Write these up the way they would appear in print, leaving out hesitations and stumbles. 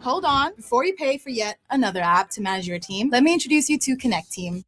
Hold on, before you pay for yet another app to manage your team, let me introduce you to Connect Team.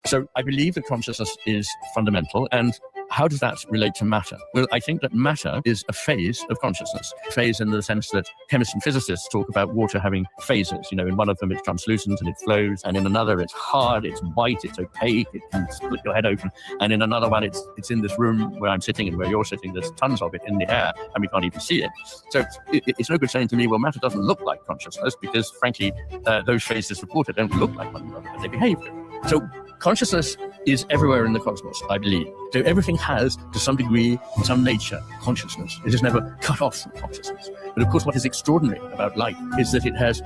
So I believe that consciousness is fundamental. And how does that relate to matter? Well, I think that matter is a phase of consciousness. Phase in the sense that chemists and physicists talk about water having phases. You know, in one of them it's translucent and it flows, and in another it's hard, it's white, it's opaque, it can split your head open. And in another one it's in this room where I'm sitting and where you're sitting, there's tons of it in the air and we can't even see it. So it's no good saying to me, well, matter doesn't look like consciousness, because frankly, those phases of water don't look like one another and they behave differently. So consciousness is everywhere in the cosmos, I believe. So everything has, to some degree, some nature, consciousness. It is never cut off from consciousness. But of course, what is extraordinary about light is that it has,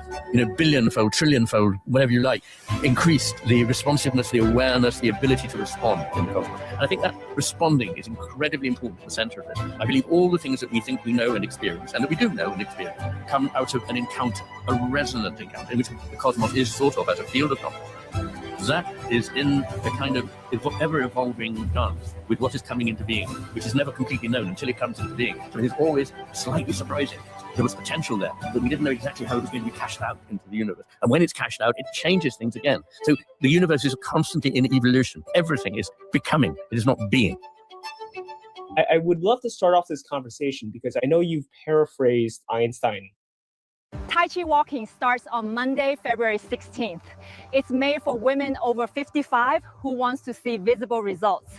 billionfold, trillionfold, whatever you like, increased the responsiveness, the awareness, the ability to respond in the cosmos. And I think that responding is incredibly important at the center of this. I believe all the things that we think we know and experience, and that we do know and experience, come out of an encounter, a resonant encounter, in which the cosmos is thought of as a field of knowledge. That is in the kind of ever-evolving dance with what is coming into being, which is never completely known until it comes into being. So it is always slightly surprising. There was potential there, but we didn't know exactly how it was going to be cashed out into the universe. And when it's cashed out, it changes things again. So the universe is constantly in evolution. Everything is becoming. It is not being. I would love to start off this conversation because I know you've paraphrased Einstein. Tai Chi walking starts on Monday, February 16th. It's made for women over 55 who wants to see visible results.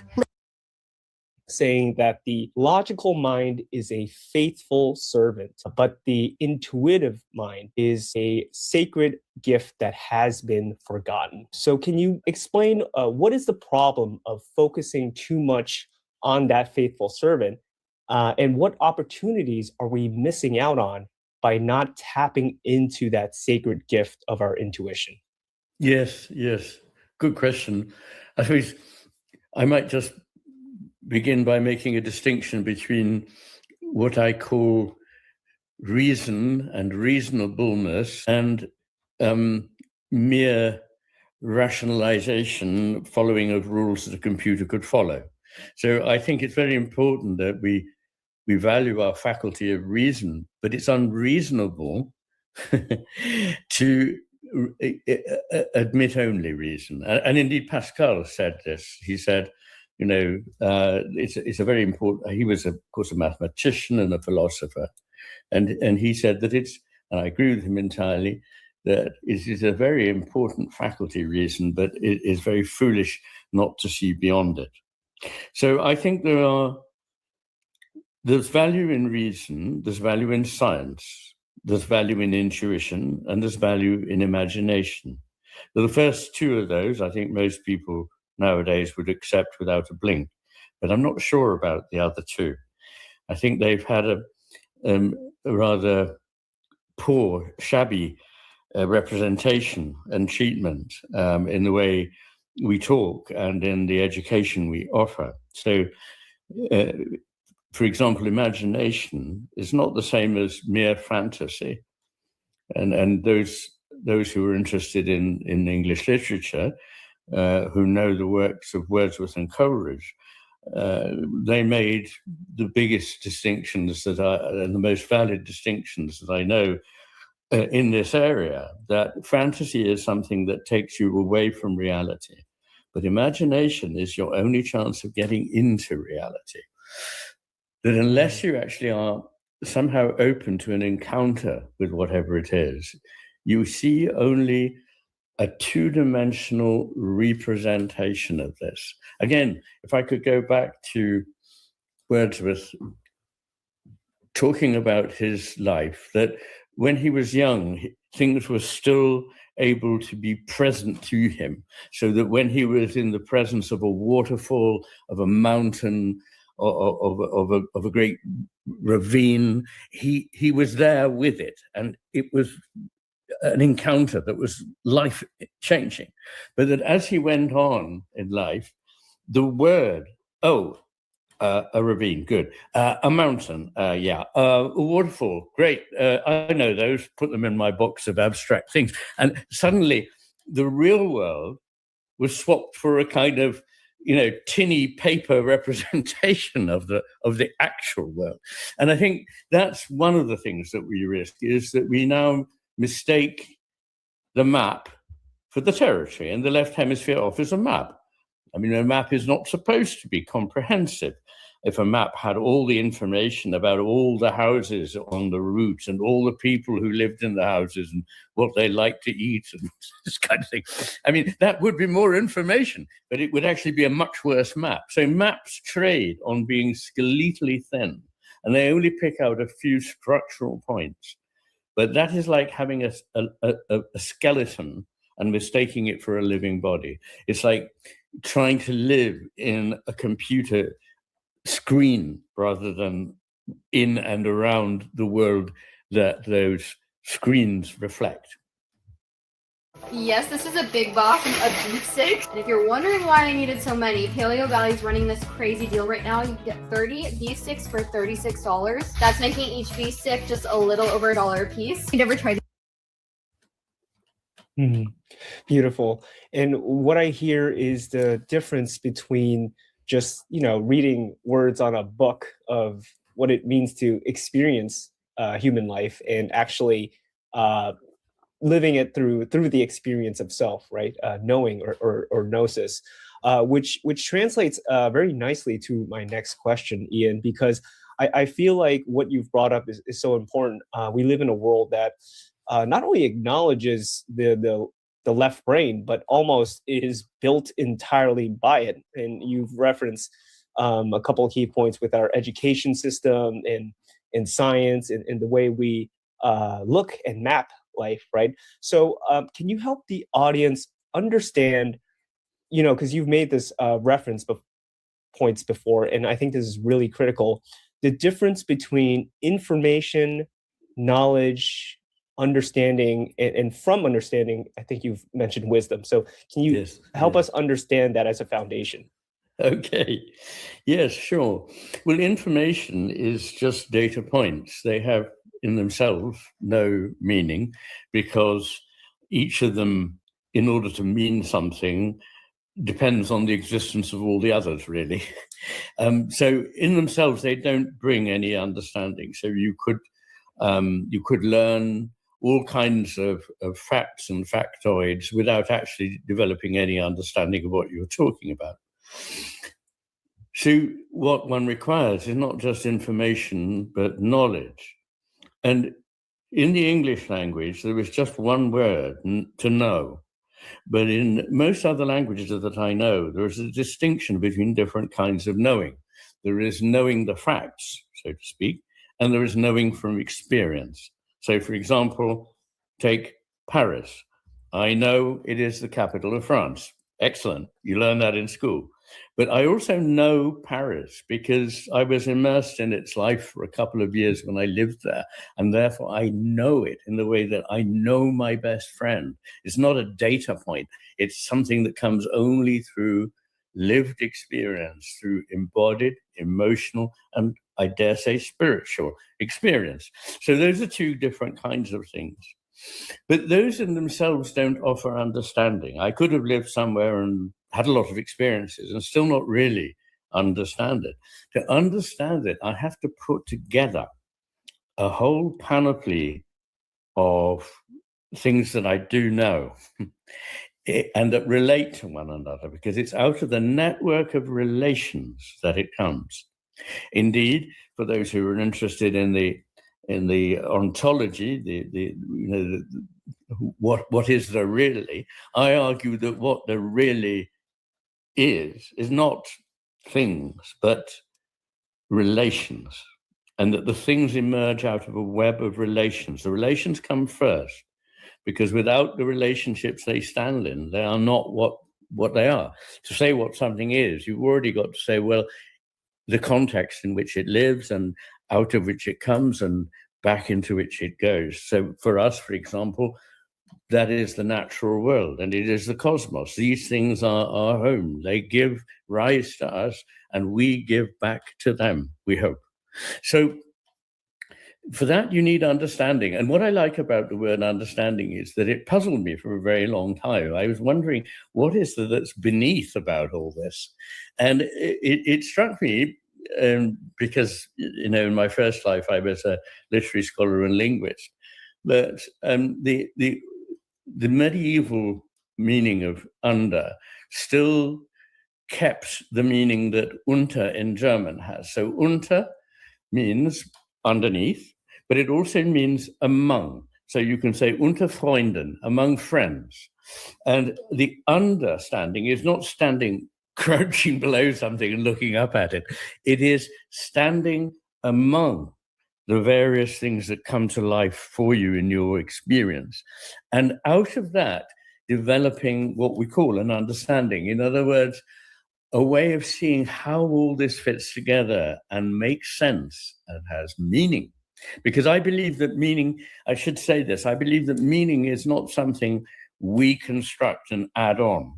Saying that the logical mind is a faithful servant, but the intuitive mind is a sacred gift that has been forgotten. So can you explain what is the problem of focusing too much on that faithful servant, and what opportunities are we missing out on by not tapping into that sacred gift of our intuition? Yes. Good question. I suppose I might just begin by making a distinction between what I call reason and reasonableness and mere rationalization following of rules that a computer could follow. So I think it's very important that we value our faculty of reason, but it's unreasonable to admit only reason. And indeed, Pascal said this. He said, it's a very important, he was, of course, a mathematician and a philosopher. And he said that and I agree with him entirely, that it is a very important faculty, reason, but it is very foolish not to see beyond it. So I think there's value in reason, there's value in science, there's value in intuition, and there's value in imagination. The first two of those, I think most people nowadays would accept without a blink, but I'm not sure about the other two. I think they've had a rather poor, shabby representation and treatment in the way we talk and in the education we offer. So, for example, imagination is not the same as mere fantasy. And those who are interested in English literature, who know the works of Wordsworth and Coleridge, they made the biggest distinctions and the most valid distinctions that I know in this area, that fantasy is something that takes you away from reality, but imagination is your only chance of getting into reality. That unless you actually are somehow open to an encounter with whatever it is, you see only a two-dimensional representation of this. Again, if I could go back to Wordsworth talking about his life, that when he was young, things were still able to be present to him, so that when he was in the presence of a waterfall, of a mountain, of a great ravine, he was there with it, and it was an encounter that was life-changing. But that as he went on in life, the word, a ravine, good. A mountain, yeah. A waterfall, great. I know those, put them in my box of abstract things. And suddenly the real world was swapped for a kind of, tinny paper representation of the actual world. And I think that's one of the things that we risk, is that we now mistake the map for the territory, and the left hemisphere offers a map. I mean, a map is not supposed to be comprehensive. If a map had all the information about all the houses on the route and all the people who lived in the houses and what they liked to eat and this kind of thing, I mean, that would be more information, but it would actually be a much worse map. So maps trade on being skeletally thin, and they only pick out a few structural points. But that is like having a skeleton and mistaking it for a living body. It's like trying to live in a computer screen rather than in and around the world that those screens reflect. Yes, this is a big box of beef sticks. And if you're wondering why I needed so many, Paleo Valley's running this crazy deal right now. You can get 30 beef sticks for $36. That's making each beef stick just a little over $1 a piece. You never tried Beautiful. And what I hear is the difference between just, reading words on a book of what it means to experience human life and actually living it through the experience of self, right? Knowing or gnosis, which translates very nicely to my next question, Ian, because I feel like what you've brought up is so important. We live in a world that not only acknowledges the left brain, but almost is built entirely by it. And you've referenced a couple of key points with our education system and science and the way we look and map life, right? So can you help the audience understand, because you've made this reference points before, and I think this is really critical, the difference between information, knowledge, understanding, and from understanding, I think you've mentioned wisdom. So can you help us understand that as a foundation? Okay. Yes, sure. Well, information is just data points. They have in themselves no meaning because each of them, in order to mean something, depends on the existence of all the others, really. So in themselves, they don't bring any understanding. So you could learn all kinds of facts and factoids without actually developing any understanding of what you're talking about. So what one requires is not just information, but knowledge. And in the English language, there is just one word, to know. But in most other languages that I know, there is a distinction between different kinds of knowing. There is knowing the facts, so to speak, and there is knowing from experience. So, for example, take Paris. I know it is the capital of France. Excellent. You learn that in school. But I also know Paris because I was immersed in its life for a couple of years when I lived there. And therefore, I know it in the way that I know my best friend. It's not a data point. It's something that comes only through lived experience, through embodied, emotional, and I dare say spiritual experience. So those are two different kinds of things. But those in themselves don't offer understanding. I could have lived somewhere and had a lot of experiences and still not really understand it. To understand it, I have to put together a whole panoply of things that I do know and that relate to one another, because it's out of the network of relations that it comes. Indeed, for those who are interested in the ontology, what is there really, I argue that what there really is not things, but relations, and that the things emerge out of a web of relations. The relations come first, because without the relationships they stand in, they are not what they are. To say what something is, you've already got to say, well, the context in which it lives and out of which it comes and back into which it goes. So for us, for example, that is the natural world and it is the cosmos. These things are our home. They give rise to us and we give back to them, we hope. So for that, you need understanding. And what I like about the word understanding is that it puzzled me for a very long time. I was wondering, what is there that's beneath about all this? And it struck me because, in my first life, I was a literary scholar and linguist, that the medieval meaning of under still kept the meaning that unter in German has. So unter means underneath, but it also means among. So you can say unter Freunden, among friends. And the understanding is not standing crouching below something and looking up at it. It is standing among the various things that come to life for you in your experience. And out of that, developing what we call an understanding. In other words, a way of seeing how all this fits together and makes sense and has meaning. Because I believe that meaning, I should say this, I believe that meaning is not something we construct and add on.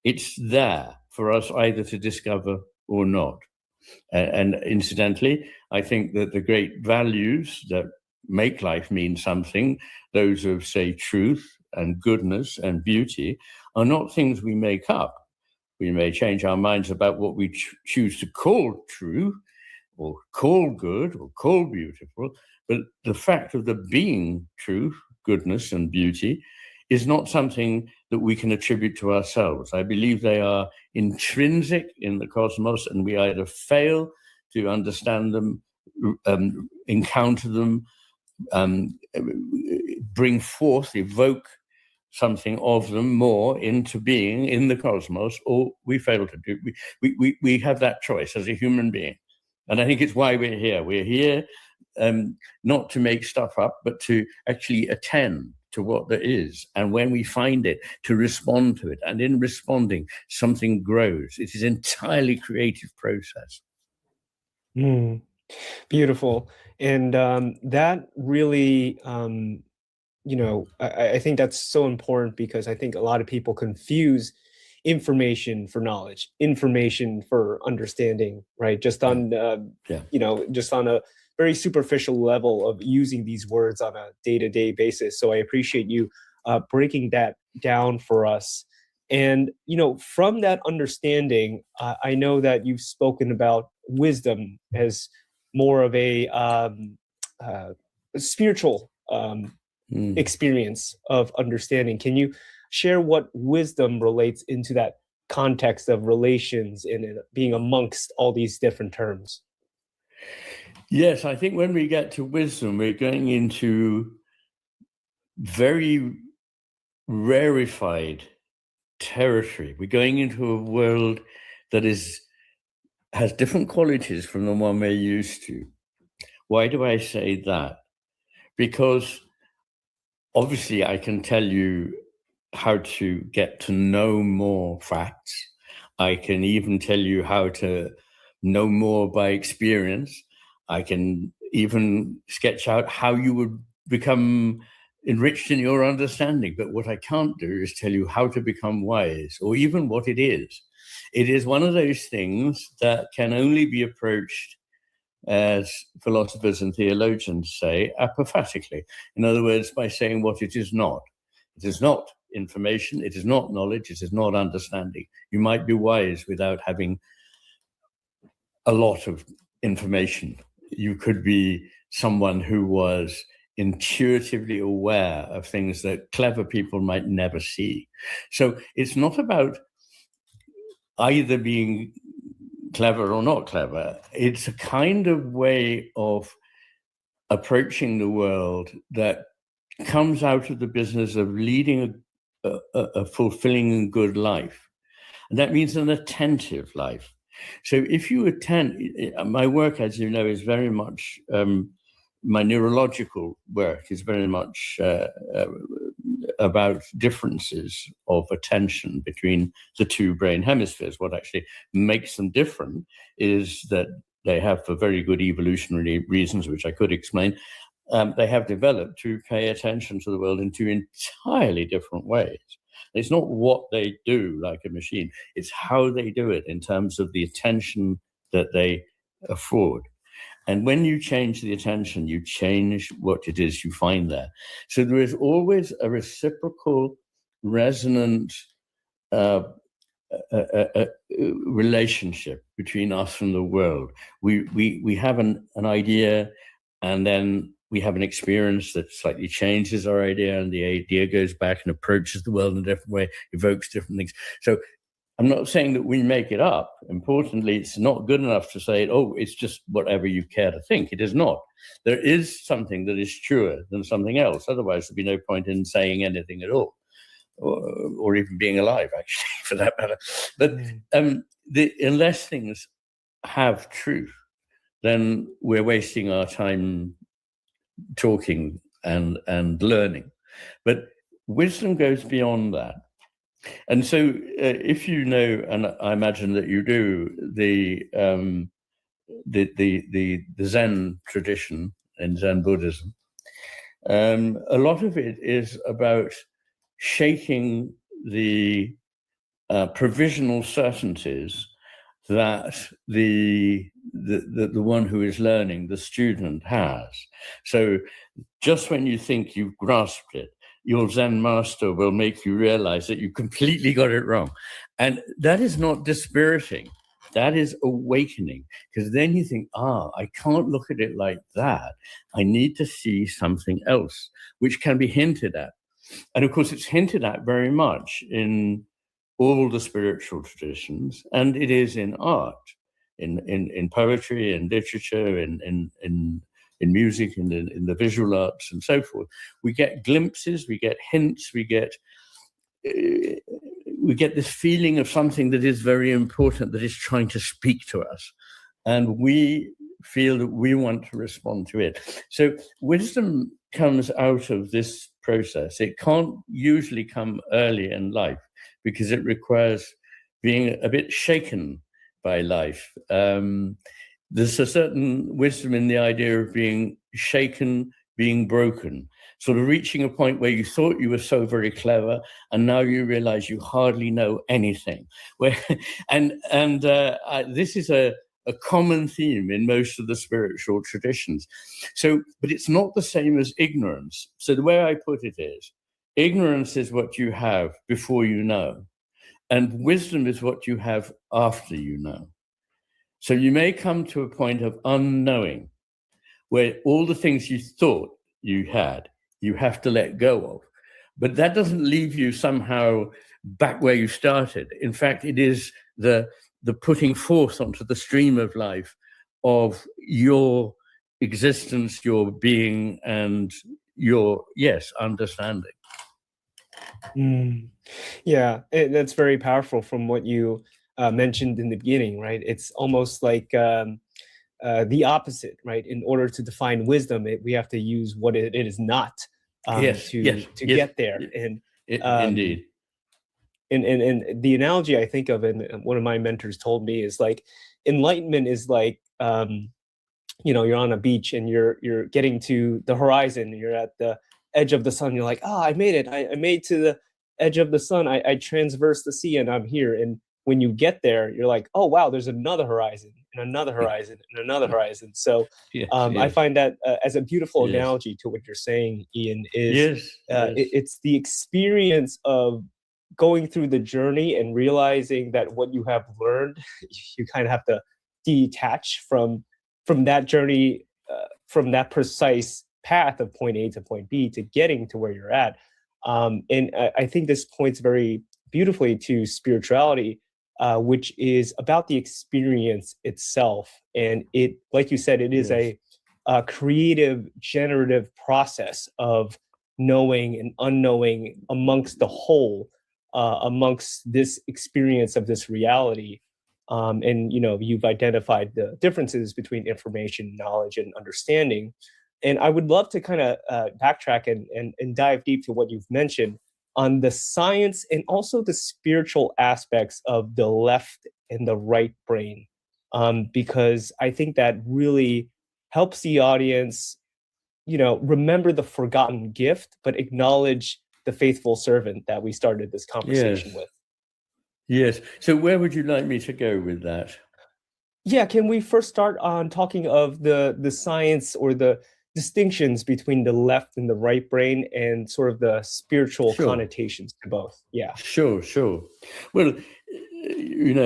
It's there for us either to discover or not. And incidentally, I think that the great values that make life mean something, those of, say, truth and goodness and beauty, are not things we make up. We may change our minds about what we choose to call true or call good or call beautiful, but the fact of the being truth, goodness, and beauty is not something that we can attribute to ourselves. I believe they are intrinsic in the cosmos, and we either fail to understand them, encounter them, bring forth, evoke something of them more into being in the cosmos, or we fail to do. We have that choice as a human being. And I think it's why we're here. We're here not to make stuff up, but to actually attend to what there is. And when we find it, to respond to it. And in responding, something grows. It is an entirely creative process. Beautiful. And that really, I think that's so important, because I think a lot of people confuse information for knowledge, information for understanding, right? Just on, just on a very superficial level of using these words on a day-to-day basis. So I appreciate you breaking that down for us. And, from that understanding, I know that you've spoken about wisdom as more of a spiritual experience of understanding. Can you share what wisdom relates into that context of relations and being amongst all these different terms? Yes, I think when we get to wisdom, we're going into very rarefied territory. We're going into a world that has different qualities from the one we're used to. Why do I say that? Because obviously I can tell you how to get to know more facts. I can even tell you how to know more by experience. I can even sketch out how you would become enriched in your understanding. But what I can't do is tell you how to become wise, or even what it is. It is one of those things that can only be approached, as philosophers and theologians say, apophatically. In other words, by saying what it is not. It is not information, it is not knowledge, it is not understanding. You might be wise without having a lot of information. You could be someone who was intuitively aware of things that clever people might never see. So it's not about either being clever or not clever. It's a kind of way of approaching the world that comes out of the business of leading a fulfilling and good life. And that means an attentive life. So if you attend, my work, as you know, is very much, my neurological work is very much about differences of attention between the two brain hemispheres. What actually makes them different is that they have, for very good evolutionary reasons, which I could explain, they have developed to pay attention to the world in two entirely different ways. It's not what they do like a machine, it's how they do it in terms of the attention that they afford. And when you change the attention, you change what it is you find there. So there is always a reciprocal, resonant relationship between us and the world. We have an idea, and then we have an experience that slightly changes our idea, and the idea goes back and approaches the world in a different way, evokes different things. So I'm not saying that we make it up. Importantly, it's not good enough to say, oh, it's just whatever you care to think. It is not. There is something that is truer than something else. Otherwise, there'd be no point in saying anything at all, or even being alive, actually, for that matter. But unless things have truth, then we're wasting our time talking and learning. But wisdom goes beyond that. And so if you know, and I imagine that you do, the Zen tradition in Zen Buddhism, a lot of it is about shaking the provisional certainties that the one who is learning, the student, has. So just when you think you've grasped it, your Zen master will make you realize that you completely got it wrong. And that is not dispiriting. That is awakening, because then you think, I can't look at it like that. I need to see something else, which can be hinted at. And of course, it's hinted at very much in all the spiritual traditions, and it is in art, in poetry, in literature, in music, in the visual arts, and so forth. We get glimpses, we get hints, we get this feeling of something that is very important, that is trying to speak to us, and we feel that we want to respond to it. So wisdom comes out of this process. It can't usually come early in life because it requires being a bit shaken by life. There's a certain wisdom in the idea of being shaken, being broken, sort of reaching a point where you thought you were so very clever, and now you realize you hardly know anything. This is a common theme in most of the spiritual traditions. So, but it's not the same as ignorance. So the way I put it is, ignorance is what you have before you know, and wisdom is what you have after you know. So you may come to a point of unknowing, where all the things you thought you had, you have to let go of. But that doesn't leave you somehow back where you started. In fact, it is the putting forth onto the stream of life of your existence, your being, and your, understanding. Yeah, that's very powerful from what you mentioned in the beginning, right? It's almost like the opposite, right? In order to define wisdom, we have to use what it is not to get there. And indeed. And the analogy I think of, and one of my mentors told me, is like enlightenment is like you're on a beach and you're getting to the horizon, you're at the edge of the sun, you're like, I made it, I made to the edge of the sun, I transversed the sea and I'm here. And when you get there, you're like, oh wow, there's another horizon and another horizon and another horizon. So I find that as a beautiful analogy to what you're saying, Ian, is it's the experience of going through the journey and realizing that what you have learned, you kind of have to detach from that journey, from that precise path of point A to point B to getting to where you're at. And I think this points very beautifully to spirituality, which is about the experience itself. And it, like you said, it is a creative, generative process of knowing and unknowing amongst the whole, amongst this experience of this reality. And you've identified the differences between information, knowledge, and understanding. And I would love to kind of backtrack and dive deep to what you've mentioned on the science and also the spiritual aspects of the left and the right brain, because I think that really helps the audience, remember the forgotten gift, but acknowledge the faithful servant that we started this conversation with. Yes. So where would you like me to go with that? Yeah, can we first start on talking of the science or the distinctions between the left and the right brain and sort of the spiritual connotations to both? Yeah. Sure. Well,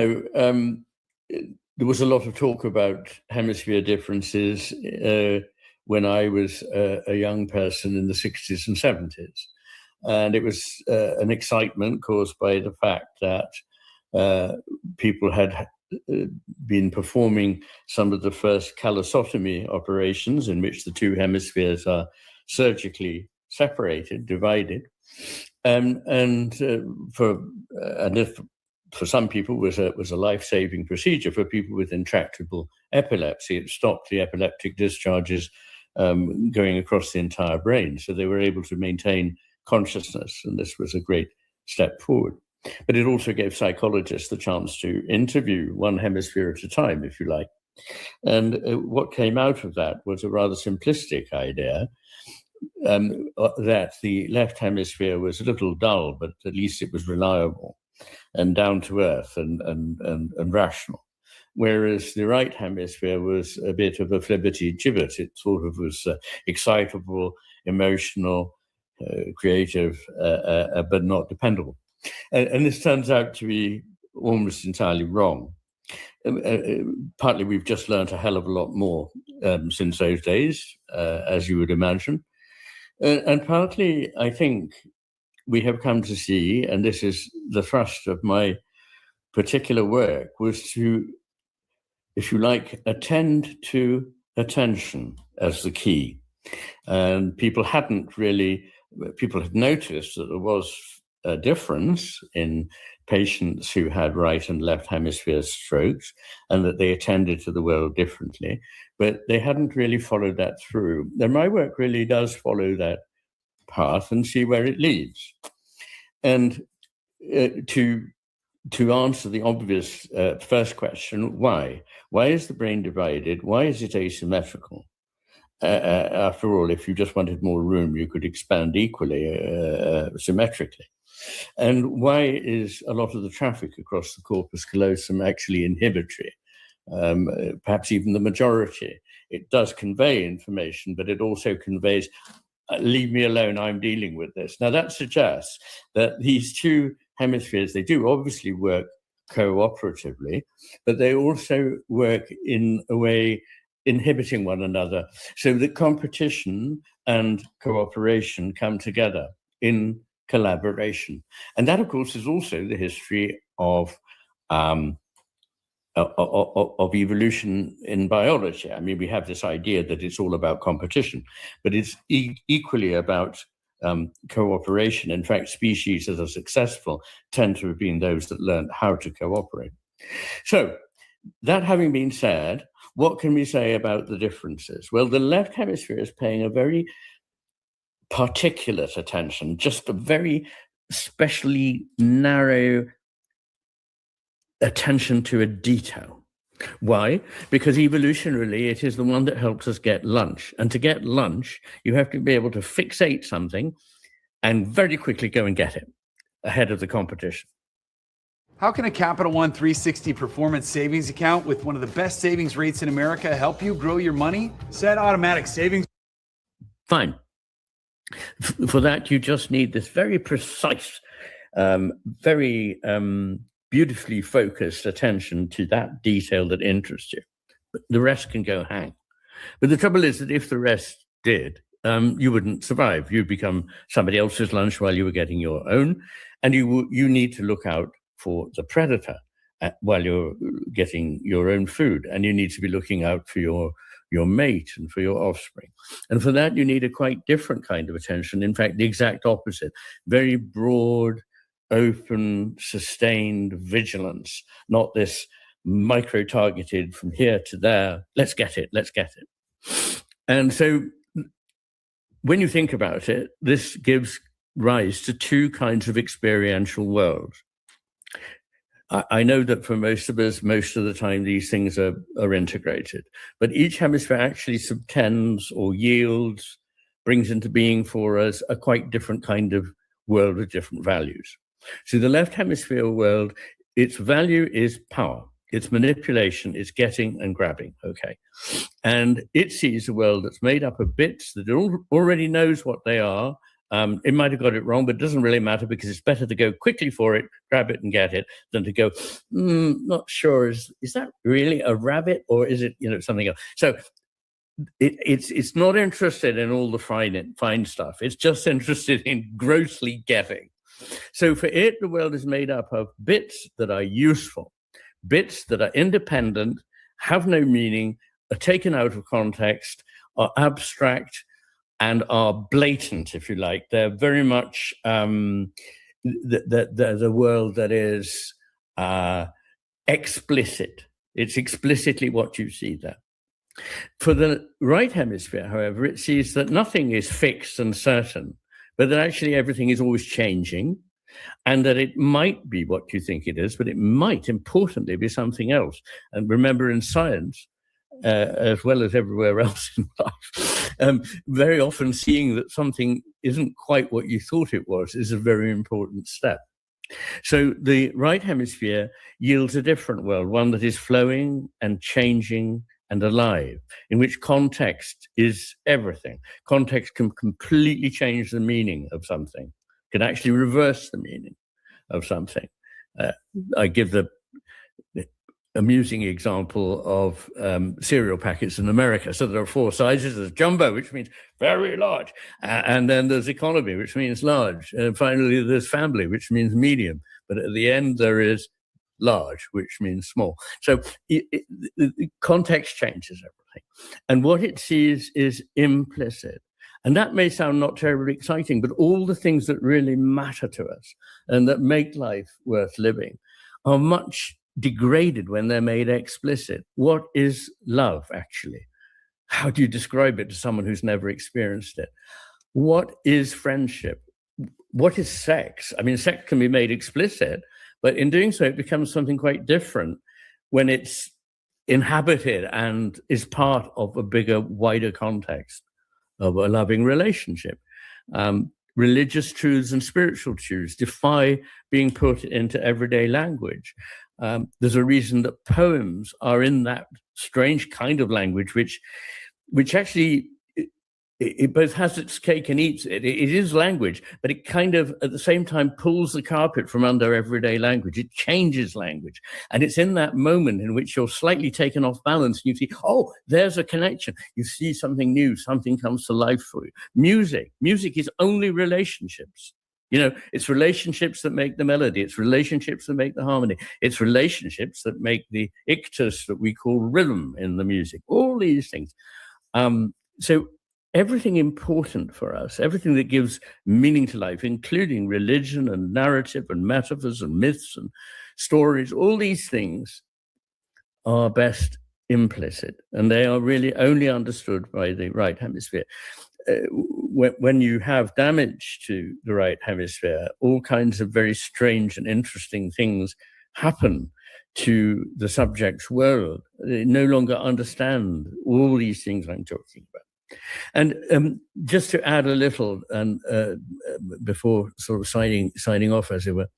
there was a lot of talk about hemisphere differences when I was a young person in the 60s and 70s. And it was an excitement caused by the fact that people had been performing some of the first callosotomy operations in which the two hemispheres are surgically separated, divided. For some people was a life-saving procedure. For people with intractable epilepsy, it stopped the epileptic discharges going across the entire brain. So they were able to maintain consciousness, and this was a great step forward. But it also gave psychologists the chance to interview one hemisphere at a time, if you like. And what came out of that was a rather simplistic idea that the left hemisphere was a little dull, but at least it was reliable and down to earth and rational. Whereas the right hemisphere was a bit of a flibbity-gibbet. It sort of was excitable, emotional, creative, but not dependable. And this turns out to be almost entirely wrong. Partly we've just learned a hell of a lot more since those days, as you would imagine. And partly, I think, we have come to see, and this is the thrust of my particular work, was to, if you like, attend to attention as the key. And people had noticed that there was a difference in patients who had right and left hemisphere strokes, and that they attended to the world differently, but they hadn't really followed that through. And my work really does follow that path and see where it leads. And to answer the obvious first question, why? Why is the brain divided? Why is it asymmetrical? After all, if you just wanted more room, you could expand equally, symmetrically. And why is a lot of the traffic across the corpus callosum actually inhibitory? Perhaps even the majority. It does convey information, but it also conveys, leave me alone, I'm dealing with this. Now that suggests that these two hemispheres, they do obviously work cooperatively, but they also work in a way inhibiting one another, so that competition and cooperation come together in collaboration. And that, of course, is also the history of evolution in biology. I mean, we have this idea that it's all about competition, but it's equally about cooperation. In fact, species that are successful tend to have been those that learned how to cooperate. So, that having been said, what can we say about the differences? Well, the left hemisphere is paying a very particulate attention, just a very specially narrow attention to a detail. Why? Because evolutionarily, it is the one that helps us get lunch. And to get lunch, you have to be able to fixate something and very quickly go and get it ahead of the competition. How can a Capital One 360 performance savings account with one of the best savings rates in America help you grow your money? Set automatic savings. Fine. For that, you just need this very precise, very beautifully focused attention to that detail that interests you. But the rest can go hang. But the trouble is that if the rest did, you wouldn't survive. You'd become somebody else's lunch while you were getting your own, and you need to look out for the predator while you're getting your own food, and you need to be looking out for your mate and for your offspring. And for that, you need a quite different kind of attention. In fact, the exact opposite, very broad, open, sustained vigilance, not this micro-targeted from here to there, let's get it. And so when you think about it, this gives rise to two kinds of experiential worlds. I know that for most of us, most of the time, these things are integrated, but each hemisphere actually subtends or yields, brings into being for us a quite different kind of world with different values. So the left hemisphere world, its value is power, its manipulation, it's getting and grabbing, okay? And it sees a world that's made up of bits that it already knows what they are. It might have got it wrong, but it doesn't really matter because it's better to go quickly for it, grab it and get it, than to go, not sure, is that really a rabbit or is it, something else? So it's not interested in all the fine stuff. It's just interested in grossly getting. So for it, the world is made up of bits that are useful, bits that are independent, have no meaning, are taken out of context, are abstract, and are blatant, if you like. They're very much the world that is explicit. It's explicitly what you see there. For the right hemisphere, however, it sees that nothing is fixed and certain, but that actually everything is always changing, and that it might be what you think it is, but it might, importantly, be something else. And remember, in science, as well as everywhere else in life, very often seeing that something isn't quite what you thought it was is a very important step. So the right hemisphere yields a different world, one that is flowing and changing and alive, in which context is everything. Context can completely change the meaning of something, can actually reverse the meaning of something. I give the amusing example of cereal packets in America. So there are 4 sizes. There's jumbo, which means very large. And then there's economy, which means large. And finally, there's family, which means medium. But at the end, there is large, which means small. So the context changes everything. And what it sees is implicit. And that may sound not terribly exciting, but all the things that really matter to us and that make life worth living are much degraded when they're made explicit. What is love, actually? How do you describe it to someone who's never experienced it? What is friendship? What is sex? I mean, sex can be made explicit, but in doing so, it becomes something quite different when it's inhabited and is part of a bigger, wider context of a loving relationship. Religious truths and spiritual truths defy being put into everyday language. There's a reason that poems are in that strange kind of language, which actually it both has its cake and eats it. It is language, but it kind of at the same time pulls the carpet from under everyday language. It changes language, and it's in that moment in which you're slightly taken off balance. And you see, oh, there's a connection. You see something new. Something comes to life for you. Music is only relationships. You know, it's relationships that make the melody. It's relationships that make the harmony. It's relationships that make the ictus that we call rhythm in the music. All these things. So everything important for us, everything that gives meaning to life, including religion and narrative and metaphors and myths and stories, all these things are best implicit, and they are really only understood by the right hemisphere. When you have damage to the right hemisphere, all kinds of very strange and interesting things happen to the subject's world. They no longer understand all these things I'm talking about. And just to add a little, and before sort of signing off, as it were,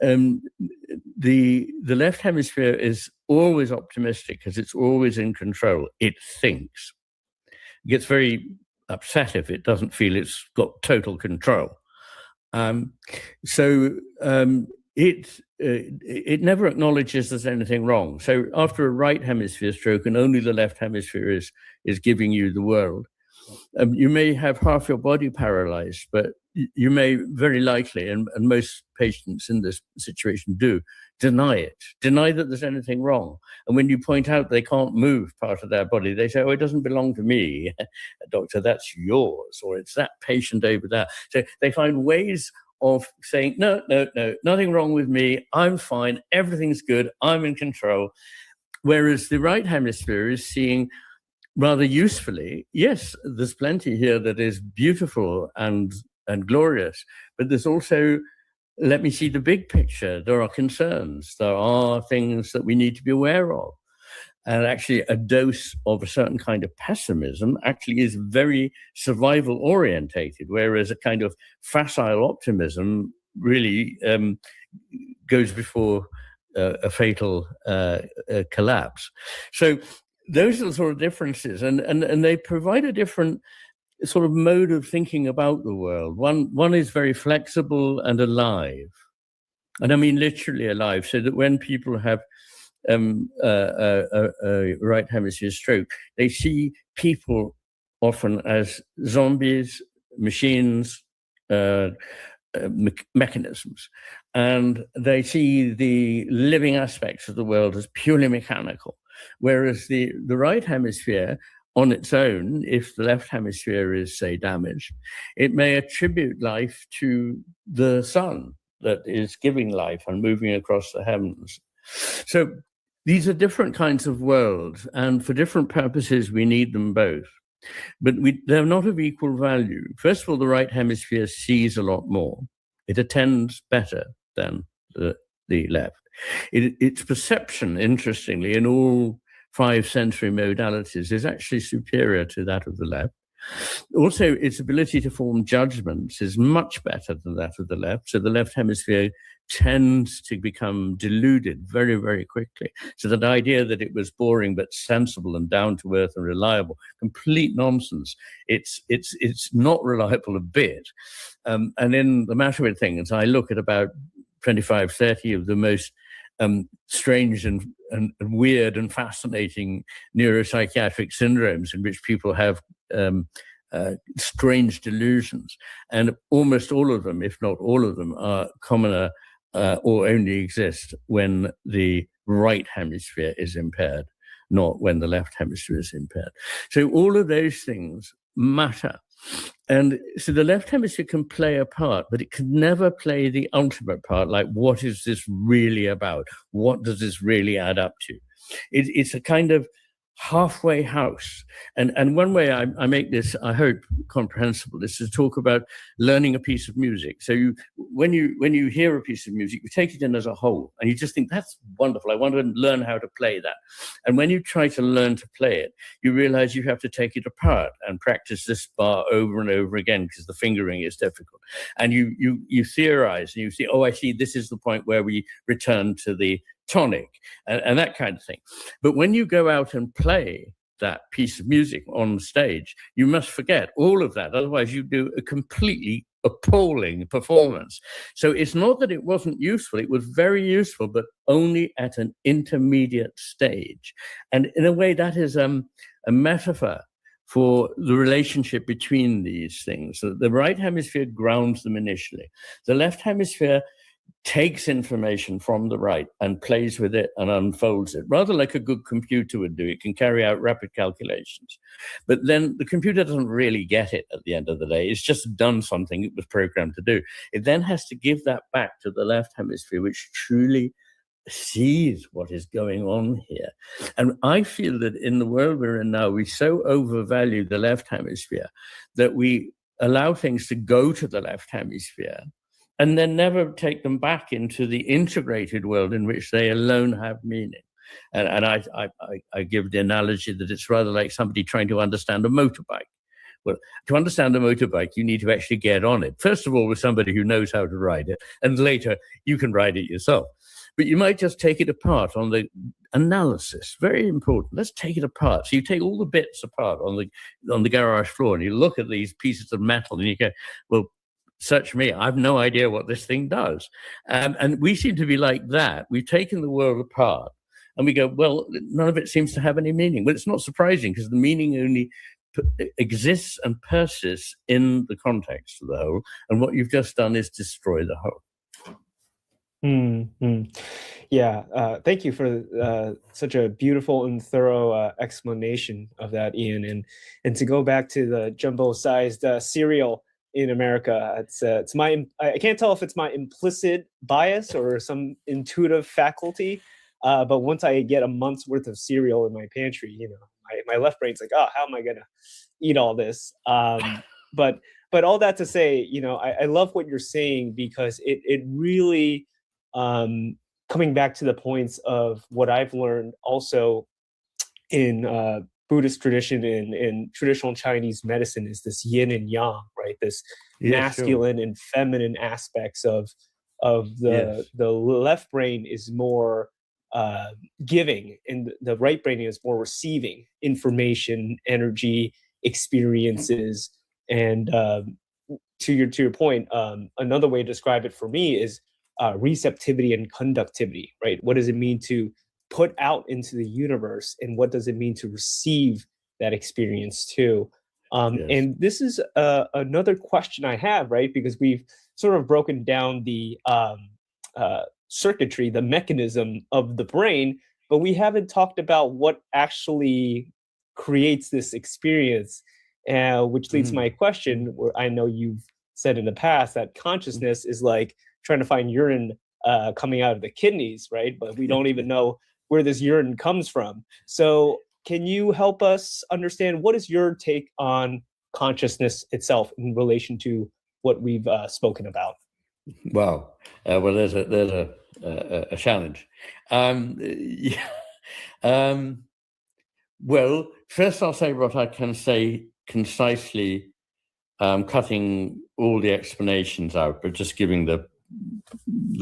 the left hemisphere is always optimistic because it's always in control. It thinks. It gets very upset if it doesn't feel it's got total control. It never acknowledges there's anything wrong. So after a right hemisphere stroke, and only the left hemisphere is giving you the world, you may have half your body paralyzed, but you may very likely, and most patients in this situation do, deny that there's anything wrong. And when you point out they can't move part of their body, they say, oh, it doesn't belong to me, doctor, that's yours, or it's that patient over there. So they find ways of saying, no, nothing wrong with me, I'm fine, everything's good, I'm in control. Whereas the right hemisphere is seeing rather usefully, yes, there's plenty here that is beautiful and glorious, but there's also, let me see the big picture. There are concerns. There are things that we need to be aware of. And actually, a dose of a certain kind of pessimism actually is very survival orientated, whereas a kind of facile optimism really goes before a fatal collapse. So those are the sort of differences, and they provide a different sort of mode of thinking about the world. One is very flexible and alive, and I mean literally alive, so that when people have a right hemisphere stroke, they see people often as zombies, machines, mechanisms, and they see the living aspects of the world as purely mechanical, whereas the right hemisphere on its own, if the left hemisphere is, say, damaged, it may attribute life to the sun that is giving life and moving across the heavens. So these are different kinds of worlds, and for different purposes, we need them both. But they're not of equal value. First of all, the right hemisphere sees a lot more. It attends better than the left. Its perception, interestingly, in all 5 sensory modalities is actually superior to that of the left. Also, its ability to form judgments is much better than that of the left. So the left hemisphere tends to become deluded very, very quickly. So that idea that it was boring but sensible and down to earth and reliable, complete nonsense. It's not reliable a bit. And in the matter of things, I look at about 25, 30 of the most strange and weird and fascinating neuropsychiatric syndromes in which people have strange delusions. And almost all of them, if not all of them, are commoner or only exist when the right hemisphere is impaired, not when the left hemisphere is impaired. So all of those things matter. And so the left hemisphere can play a part, but it can never play the ultimate part, like what is this really about? What does this really add up to? It's a kind of halfway house. And one way I make this, I hope, comprehensible is to talk about learning a piece of music. So when you hear a piece of music, you take it in as a whole, and you just think, that's wonderful. I want to learn how to play that. And when you try to learn to play it, you realize you have to take it apart and practice this bar over and over again because the fingering is difficult. And you theorize and you see, oh, I see, this is the point where we return to the tonic and that kind of thing. But when you go out and play that piece of music on stage, you must forget all of that. Otherwise, you do a completely appalling performance. So it's not that it wasn't useful. It was very useful, but only at an intermediate stage. And in a way, that is a metaphor for the relationship between these things. So the right hemisphere grounds them initially. The left hemisphere takes information from the right and plays with it and unfolds it, rather like a good computer would do. It can carry out rapid calculations. But then the computer doesn't really get it at the end of the day. It's just done something it was programmed to do. It then has to give that back to the left hemisphere, which truly sees what is going on here. And I feel that in the world we're in now, we so overvalue the left hemisphere that we allow things to go to the left hemisphere and then never take them back into the integrated world in which they alone have meaning. And I give the analogy that it's rather like somebody trying to understand a motorbike. Well, to understand a motorbike, you need to actually get on it. First of all, with somebody who knows how to ride it, and later you can ride it yourself. But you might just take it apart on the analysis. Very important. Let's take it apart. So you take all the bits apart on the garage floor, and you look at these pieces of metal, and you go, well, search me, I have no idea what this thing does. And we seem to be like that. We've taken the world apart and we go, well, none of it seems to have any meaning. Well, it's not surprising because the meaning only exists and persists in the context of the whole. And what you've just done is destroy the whole. Mm-hmm. Yeah, thank you for such a beautiful and thorough explanation of that, Ian. And to go back to the jumbo-sized cereal in America, it's my, I can't tell if it's my implicit bias or some intuitive faculty, but once I get a month's worth of cereal in my pantry, my left brain's like, oh, how am I gonna eat all this? But all that to say, I love what you're saying because it really, coming back to the points of what I've learned also in Buddhist tradition and traditional Chinese medicine is this yin and yang, right? This masculine and feminine aspects of the left brain is more giving, and the right brain is more receiving information, energy, experiences, and to your point, another way to describe it for me is receptivity and conductivity, right? What does it mean to put out into the universe, and what does it mean to receive that experience too? And this is another question I have, right? Because we've sort of broken down the circuitry, the mechanism of the brain, but we haven't talked about what actually creates this experience, which leads to my question, where I know you've said in the past that consciousness is like trying to find urine coming out of the kidneys, right? But we don't even know where this urine comes from. So can you help us understand, what is your take on consciousness itself in relation to what we've spoken about? Wow. Well, there's a challenge. Well, first I'll say what I can say concisely, cutting all the explanations out, but just giving the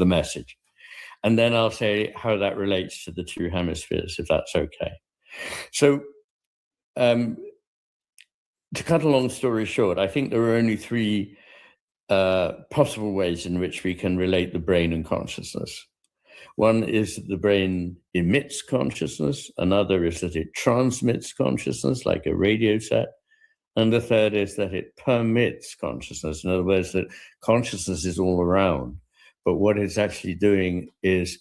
message. And then I'll say how that relates to the two hemispheres, if that's okay. So, to cut a long story short, I think there are only three possible ways in which we can relate the brain and consciousness. One is that the brain emits consciousness, another is that it transmits consciousness, like a radio set, and the third is that it permits consciousness. In other words, that consciousness is all around, but what it's actually doing is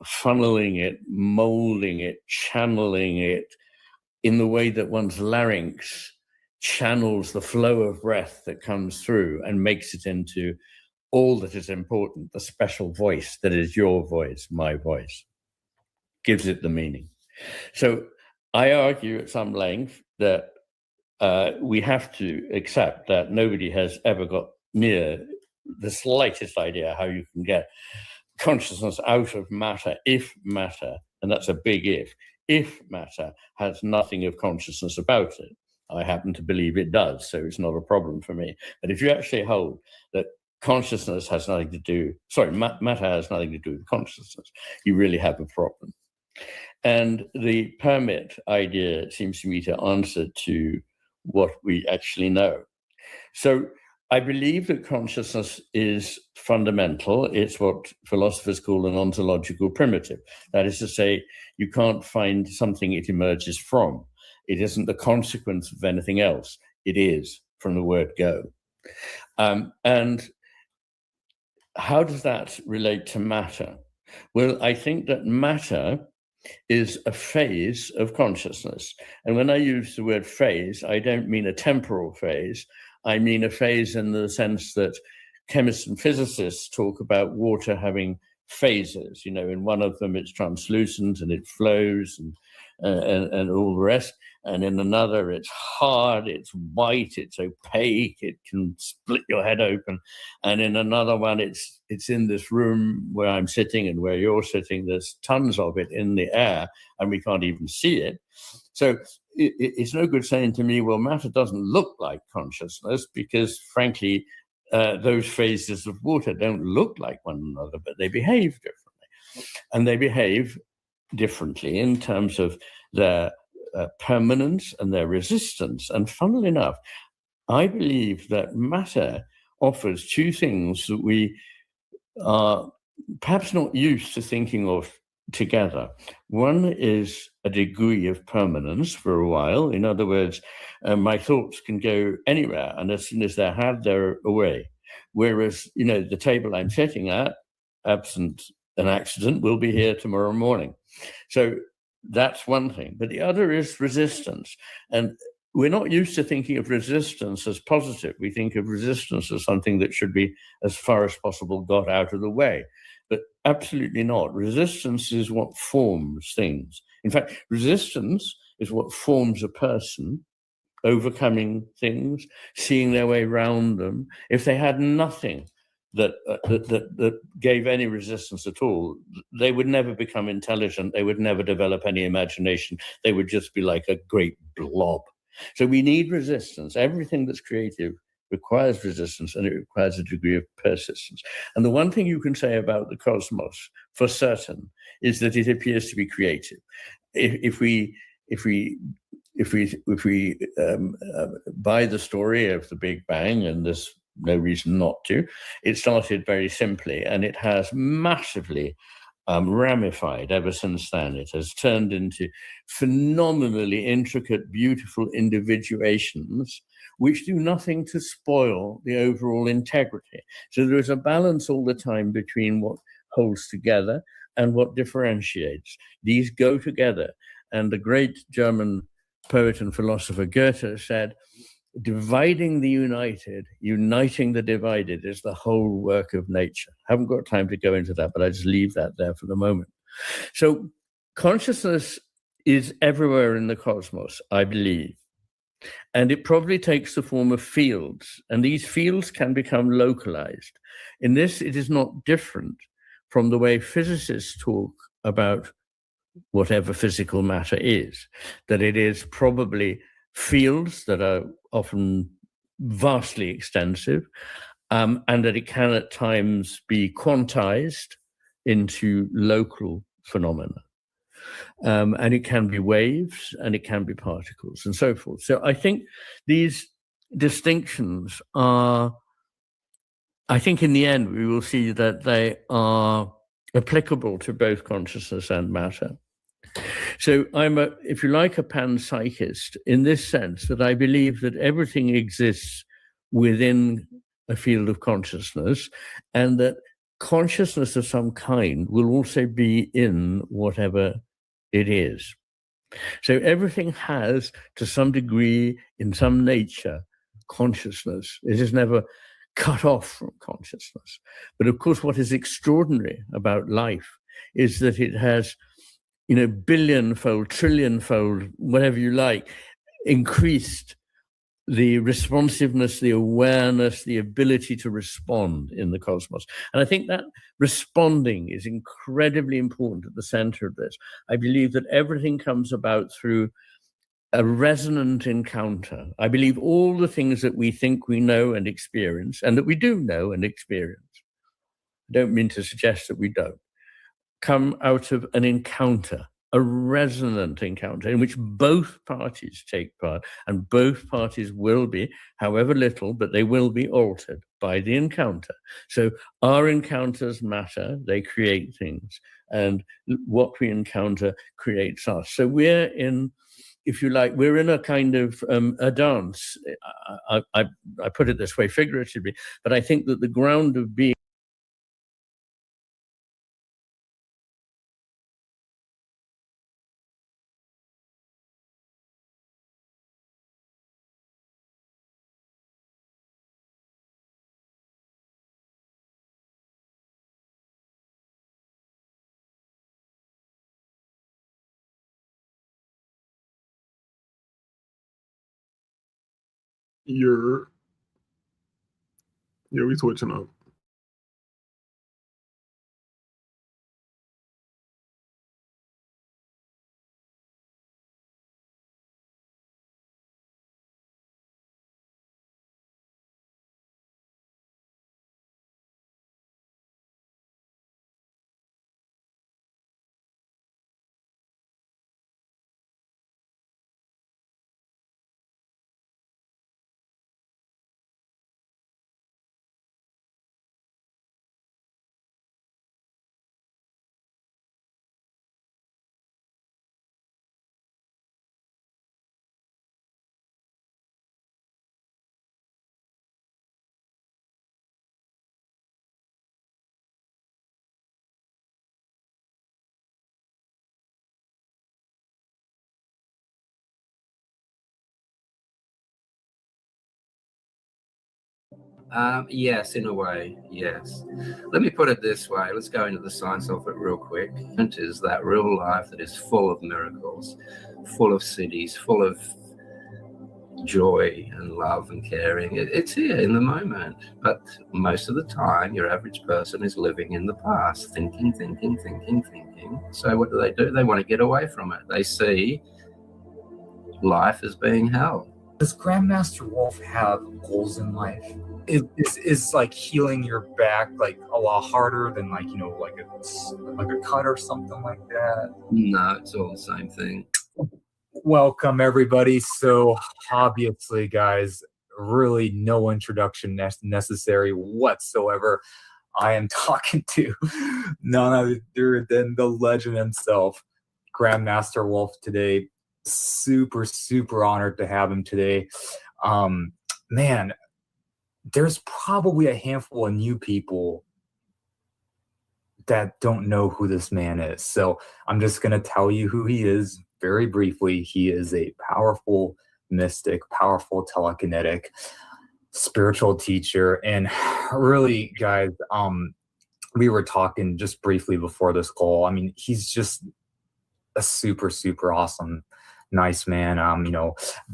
funneling it, molding it, channeling it in the way that one's larynx channels the flow of breath that comes through and makes it into all that is important, the special voice that is your voice, my voice, gives it the meaning. So I argue at some length that we have to accept that nobody has ever got near the slightest idea how you can get consciousness out of matter if matter, and that's a big if matter has nothing of consciousness about it. I happen to believe it does, so it's not a problem for me. But if you actually hold that consciousness has nothing to do, matter has nothing to do with consciousness, you really have a problem. And the permit idea seems to me to answer to what we actually know. So I believe that consciousness is fundamental. It's what philosophers call an ontological primitive. That is to say, you can't find something it emerges from. It isn't the consequence of anything else. It is, from the word go. And how does that relate to matter? Well, I think that matter is a phase of consciousness. And when I use the word phase, I don't mean a temporal phase. I mean a phase in the sense that chemists and physicists talk about water having phases. You know, in one of them it's translucent and it flows and all the rest. And in another it's hard, it's white, it's opaque, it can split your head open. And in another one it's in this room where I'm sitting and where you're sitting, there's tons of it in the air and we can't even see it. So it's no good saying to me, well, matter doesn't look like consciousness, because frankly, those phases of water don't look like one another, but they behave differently. And they behave differently in terms of their permanence and their resistance. And funnily enough, I believe that matter offers two things that we are perhaps not used to thinking of together. One is a degree of permanence for a while. In other words, my thoughts can go anywhere, and as soon as they're had, they're away. Whereas, you know, the table I'm sitting at, absent an accident, will be here tomorrow morning. So that's one thing. But the other is resistance. And we're not used to thinking of resistance as positive. We think of resistance as something that should be, as far as possible, got out of the way. But absolutely not. Resistance is what forms things. In fact, resistance is what forms a person, overcoming things, seeing their way around them. If they had nothing that gave any resistance at all, they would never become intelligent. They would never develop any imagination. They would just be like a great blob. So we need resistance. Everything that's creative requires resistance, and it requires a degree of persistence. And the one thing you can say about the cosmos for certain is that it appears to be creative. If we buy the story of the Big Bang, and there's no reason not to, it started very simply, and it has massively ramified ever since then. It has turned into phenomenally intricate, beautiful individuations which do nothing to spoil the overall integrity. So there is a balance all the time between what holds together and what differentiates. These go together. And the great German poet and philosopher Goethe said, dividing the united, uniting the divided is the whole work of nature. I haven't got time to go into that, but I just leave that there for the moment. So consciousness is everywhere in the cosmos, I believe. And it probably takes the form of fields, and these fields can become localized. In this, it is not different from the way physicists talk about whatever physical matter is, that it is probably fields that are often vastly extensive, and that it can at times be quantized into local phenomena. And it can be waves, and it can be particles, and so forth. So I think these distinctions are, I think in the end, we will see that they are applicable to both consciousness and matter. So I'm if you like, a panpsychist in this sense, that I believe that everything exists within a field of consciousness, and that consciousness of some kind will also be in whatever it is. So everything has, to some degree, in some nature, consciousness. It is never cut off from consciousness. But of course, what is extraordinary about life is that it has, billionfold, trillionfold, whatever you like, increased the responsiveness, the awareness, the ability to respond in the cosmos. And I think that responding is incredibly important at the center of this. I believe that everything comes about through a resonant encounter. I believe all the things that we think we know and experience, and that we do know and experience, I don't mean to suggest that we don't, come out of an encounter, a resonant encounter in which both parties take part, and both parties will be, however little, but they will be altered by the encounter. So our encounters matter, they create things, and what we encounter creates us. So we're in, if you like, we're in a kind of a dance. I put it this way figuratively, but I think that the ground of being You're we switching up. Yes, in a way, yes. Let me put it this way. Let's go into the science of it real quick. It is that real life that is full of miracles, full of cities, full of joy and love and caring. It's here in the moment. But most of the time, your average person is living in the past, thinking. So what do? They want to get away from it. They see life as being hell. Does Grandmaster Wolf have goals in life? Is like healing your back like a lot harder than like a cut or something like that? No, it's all the same thing. Welcome everybody. So obviously, guys, really no introduction necessary whatsoever. I am talking to none other than the legend himself, Grandmaster Wolf today. Super, super honored to have him today. Man, there's probably a handful of new people that don't know who this man is. So I'm just going to tell you who he is very briefly. He is a powerful mystic, powerful telekinetic, spiritual teacher. And really, guys, we were talking just briefly before this call. I mean, he's just a super, super awesome, nice man.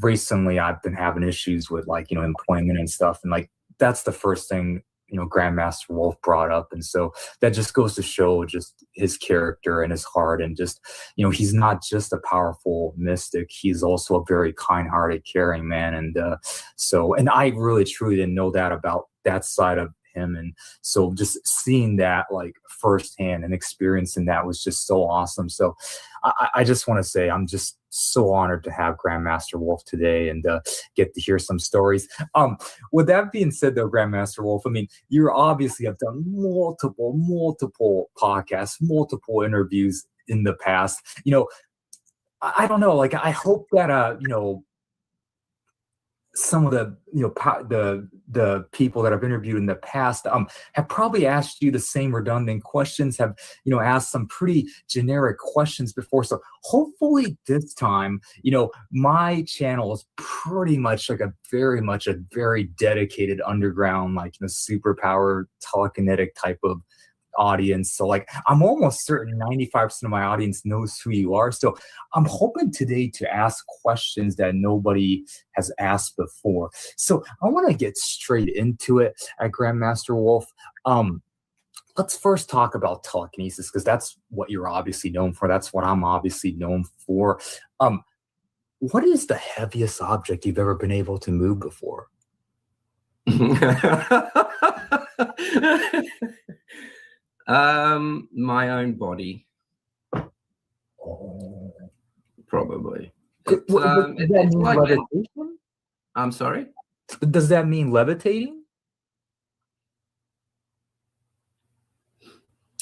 Recently I've been having issues with employment and stuff. And that's the first thing, Grandmaster Wolf brought up. And so that just goes to show just his character and his heart. And just, he's not just a powerful mystic. He's also a very kind-hearted, caring man. And and I really, truly didn't know that about that side of him. And so just seeing that firsthand and experiencing that was just so awesome. So I just want to say I'm just so honored to have Grandmaster Wolf today and get to hear some stories. With that being said, though, Grandmaster Wolf, I mean, you obviously have done multiple podcasts, multiple interviews in the past. I don't know. I hope that some of the people that I've interviewed in the past have probably asked you the same redundant questions, have asked some pretty generic questions before. So hopefully this time, my channel is pretty much a very dedicated underground, superpower telekinetic type of audience. So I'm almost certain 95% of my audience knows who you are. So I'm hoping today to ask questions that nobody has asked before. So I want to get straight into it at Grandmaster Wolf. Let's first talk about telekinesis, because that's what you're obviously known for. That's what I'm obviously known for. What is the heaviest object you've ever been able to move before? My own body. Probably. It's like levitation? I'm sorry? Does that mean levitating?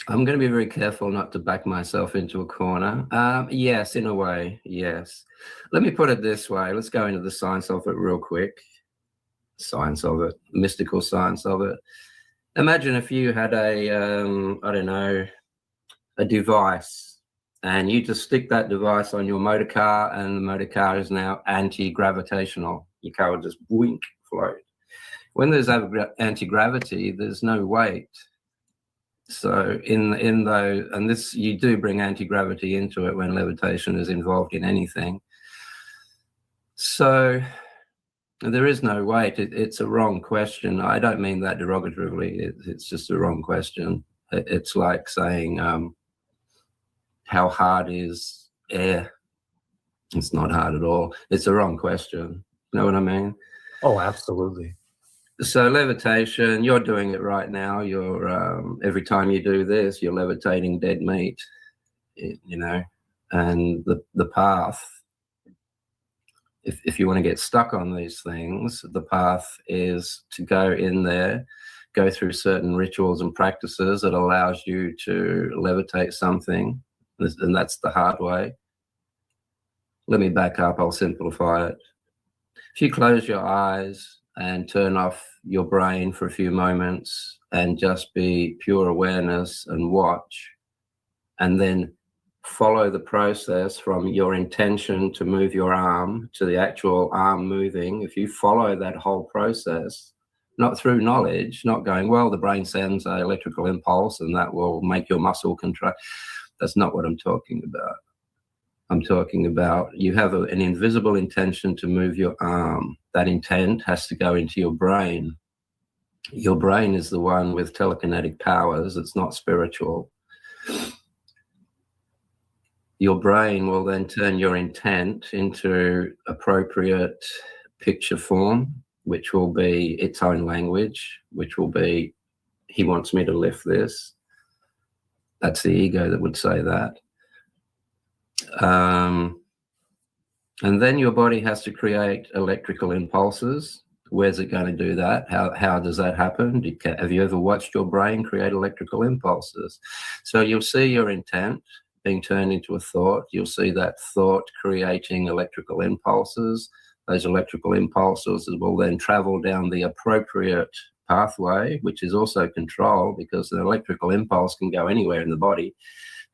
I'm going to be very careful not to back myself into a corner. Yes, in a way, yes. Let me put it this way. Let's go into the science of it real quick. Science of it, mystical science of it. Imagine if you had a device, and you just stick that device on your motor car, and the motor car is now anti-gravitational. Your car will just wink, float. When there's anti-gravity, there's no weight. So you do bring anti-gravity into it when levitation is involved in anything. So there is no weight. It's a wrong question. I don't mean that derogatively. It's just a wrong question. It's like saying, how hard is air? It's not hard at all. It's a wrong question. You know what I mean? Oh, absolutely. So levitation, you're doing it right now. You're every time you do this, you're levitating dead meat, and the path, if you want to get stuck on these things, the path is to go in there, go through certain rituals and practices that allows you to levitate something, and that's the hard way. Let me back up, I'll simplify it. If you close your eyes and turn off your brain for a few moments and just be pure awareness and watch, and then follow the process from your intention to move your arm to the actual arm moving. If you follow that whole process, not through knowledge, not going, well, the brain sends an electrical impulse and that will make your muscle contract. That's not what I'm talking about. I'm talking about you have an invisible intention to move your arm. That intent has to go into your brain. Your brain is the one with telekinetic powers. It's not spiritual. Your brain will then turn your intent into appropriate picture form, which will be its own language, which will be, he wants me to lift this. That's the ego that would say that. And then your body has to create electrical impulses, Where's it going to do that? How does that happen? Have you ever watched your brain create electrical impulses? So you'll see your intent being turned into a thought. You'll see that thought creating electrical impulses. Those electrical impulses will then travel down the appropriate pathway, which is also controlled, because an electrical impulse can go anywhere in the body,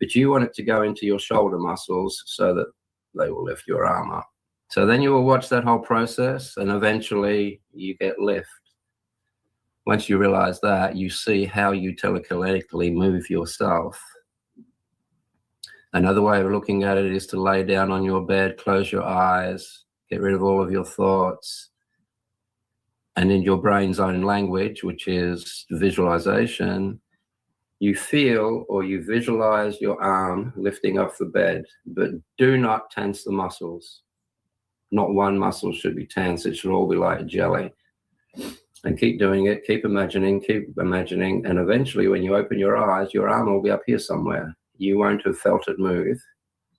but you want it to go into your shoulder muscles so that they will lift your arm up. So then you will watch that whole process, and eventually you get lift. Once you realize that, you see how you telekinetically move yourself. Another way of looking at it is to lay down on your bed, close your eyes, get rid of all of your thoughts, and in your brain's own language, which is visualization, you feel or you visualize your arm lifting off the bed, but do not tense the muscles. Not one muscle should be tense. It should all be like jelly. And keep doing it, keep imagining, and eventually when you open your eyes, your arm will be up here somewhere. You won't have felt it move,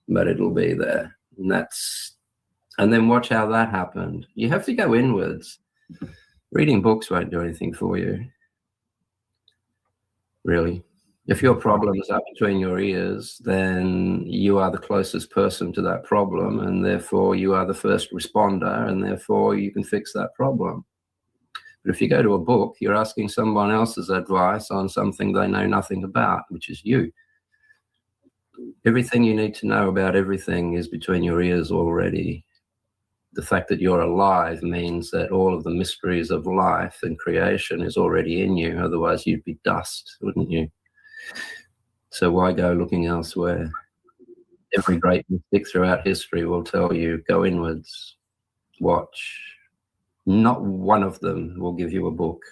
but it'll be there. And then watch how that happened. You have to go inwards. Reading books won't do anything for you, really. If your problem is up between your ears, then you are the closest person to that problem, and therefore you are the first responder, and therefore you can fix that problem. But if you go to a book, you're asking someone else's advice on something they know nothing about, which is you. Everything you need to know about everything is between your ears already. The fact that you're alive means that all of the mysteries of life and creation is already in you. Otherwise, you'd be dust, wouldn't you? So why go looking elsewhere? Every great mystic throughout history will tell you, go inwards, watch. Not one of them will give you a book.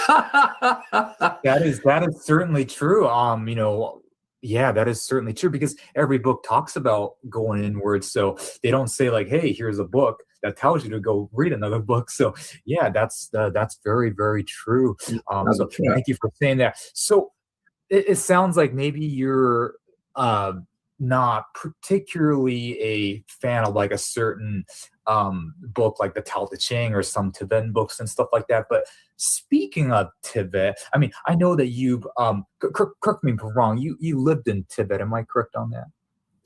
That is certainly true. Yeah, that is certainly true, because every book talks about going inwards. So they don't say like, hey, here's a book that tells you to go read another book. So yeah, that's very, very true. So thank you for saying that. So it sounds like maybe you're not particularly a fan of like a certain book like the Tao Te Ching or some Tibetan books and stuff like that. But speaking of Tibet, I mean, I know that you've correct me if I'm wrong, you lived in Tibet. Am I correct on that?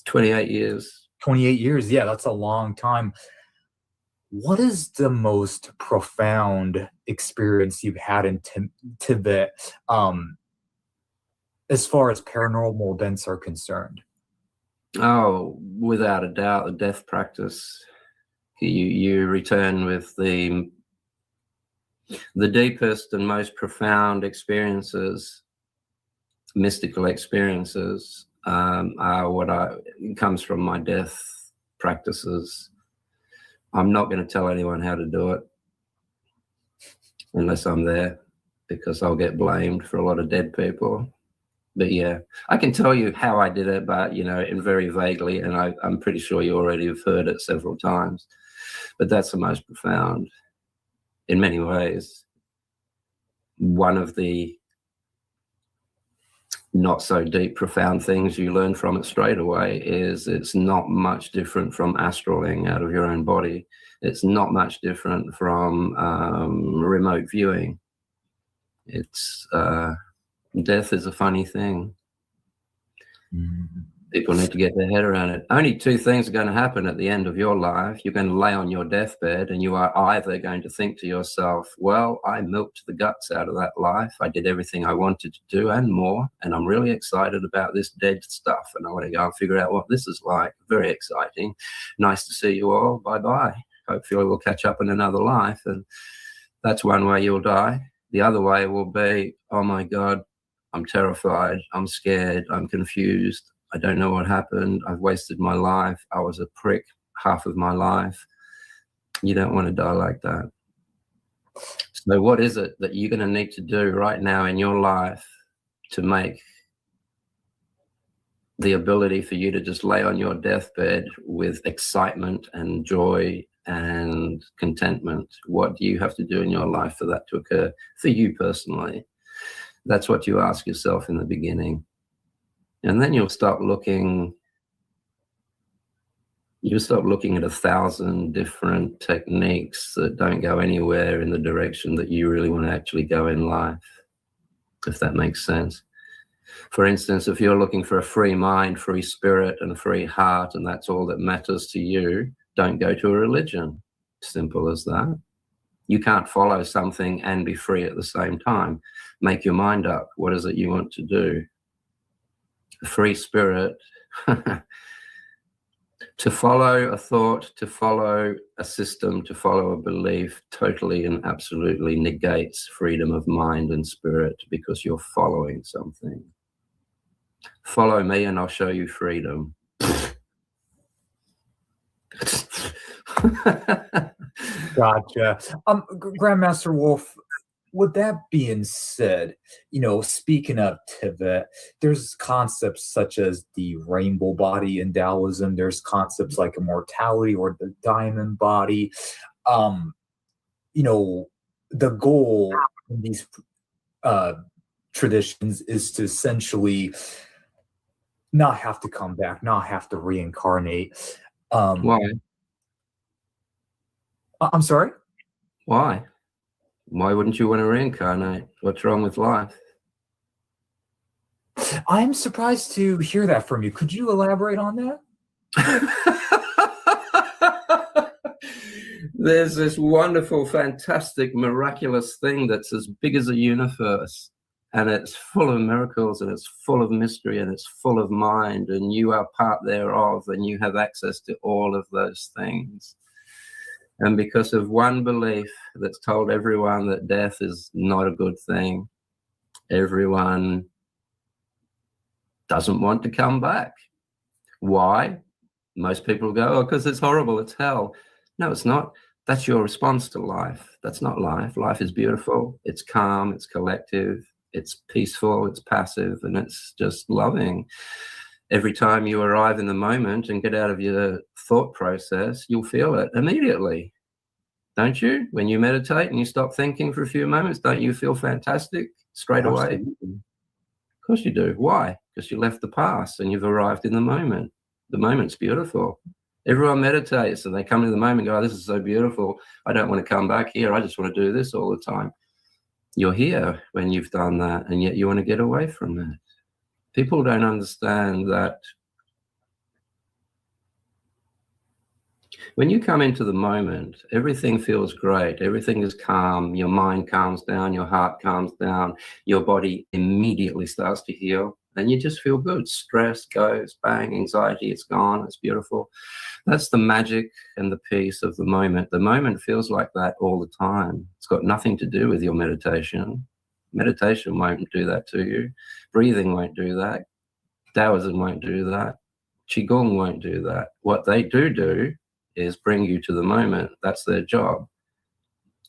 28 years. 28 years. Yeah, that's a long time. What is the most profound experience you've had in Tibet as far as paranormal events are concerned? Oh, without a doubt, the death practice. You return with the deepest and most profound experiences, mystical experiences, are comes from my death practices. I'm not going to tell anyone how to do it unless I'm there, because I'll get blamed for a lot of dead people. But yeah, I can tell you how I did it, but in very vaguely, and I'm pretty sure you already have heard it several times. But that's the most profound in many ways. One of the not so deep, profound things you learn from it straight away is it's not much different from astraling out of your own body. It's not much different from remote viewing. It's death is a funny thing. People need to get their head around it. Only two things are going to happen at the end of your life. You're going to lay on your deathbed, and you are either going to think to yourself, well, I milked the guts out of that life. I did everything I wanted to do and more, and I'm really excited about this dead stuff, and I want to go and figure out what this is like. Very exciting. Nice to see you all. Bye-bye. Hopefully we'll catch up in another life. And that's one way you'll die. The other way will be, oh my God, I'm terrified. I'm scared. I'm confused. I don't know what happened. I've wasted my life. I was a prick half of my life. You don't want to die like that. So what is it that you're going to need to do right now in your life to make the ability for you to just lay on your deathbed with excitement and joy and contentment? What do you have to do in your life for that to occur for you personally? That's what you ask yourself in the beginning. And then you'll start looking You stop looking at 1,000 different techniques that don't go anywhere in the direction that you really want to actually go in life, if that makes sense. For instance, if you're looking for a free mind, free spirit, and a free heart, and that's all that matters to you, don't go to a religion. Simple as that. You can't follow something and be free at the same time. Make your mind up. What is it you want to do? A free spirit, to follow a thought, to follow a system, to follow a belief totally and absolutely negates freedom of mind and spirit, because you're following something. Follow me and I'll show you freedom. Gotcha. Grandmaster Wolf, with that being said, speaking of Tibet, there's concepts such as the rainbow body in Taoism. There's concepts like immortality or the diamond body. The goal in these traditions is to essentially not have to come back, not have to reincarnate. Why? I'm sorry? Why? Why wouldn't you want to reincarnate? What's wrong with life? I'm surprised to hear that from you. Could you elaborate on that? There's this wonderful, fantastic, miraculous thing that's as big as a universe, and it's full of miracles, and it's full of mystery, and it's full of mind, and you are part thereof, and you have access to all of those things. And because of one belief that's told everyone that death is not a good thing, everyone doesn't want to come back. Why? Most people go, oh, because it's horrible, it's hell. No, it's not. That's your response to life. That's not life. Life is beautiful. It's calm. It's collective. It's peaceful. It's passive. And it's just loving. Every time you arrive in the moment and get out of your thought process, you'll feel it immediately. Don't you? When you meditate and you stop thinking for a few moments, don't you feel fantastic straight away? Of course you do. Why? Because you left the past and you've arrived in the moment. The moment's beautiful. Everyone meditates and they come to the moment and go, oh, this is so beautiful. I don't want to come back here. I just want to do this all the time. You're here when you've done that, and yet you want to get away from that. People don't understand that when you come into the moment, everything feels great. Everything is calm. Your mind calms down. Your heart calms down. Your body immediately starts to heal. And you just feel good. Stress goes, bang, anxiety, it's gone. It's beautiful. That's the magic and the peace of the moment. The moment feels like that all the time. It's got nothing to do with your meditation. Meditation won't do that to you. Breathing won't do that. Taoism won't do that. Qigong won't do that. What they do is bring you to the moment. That's their job.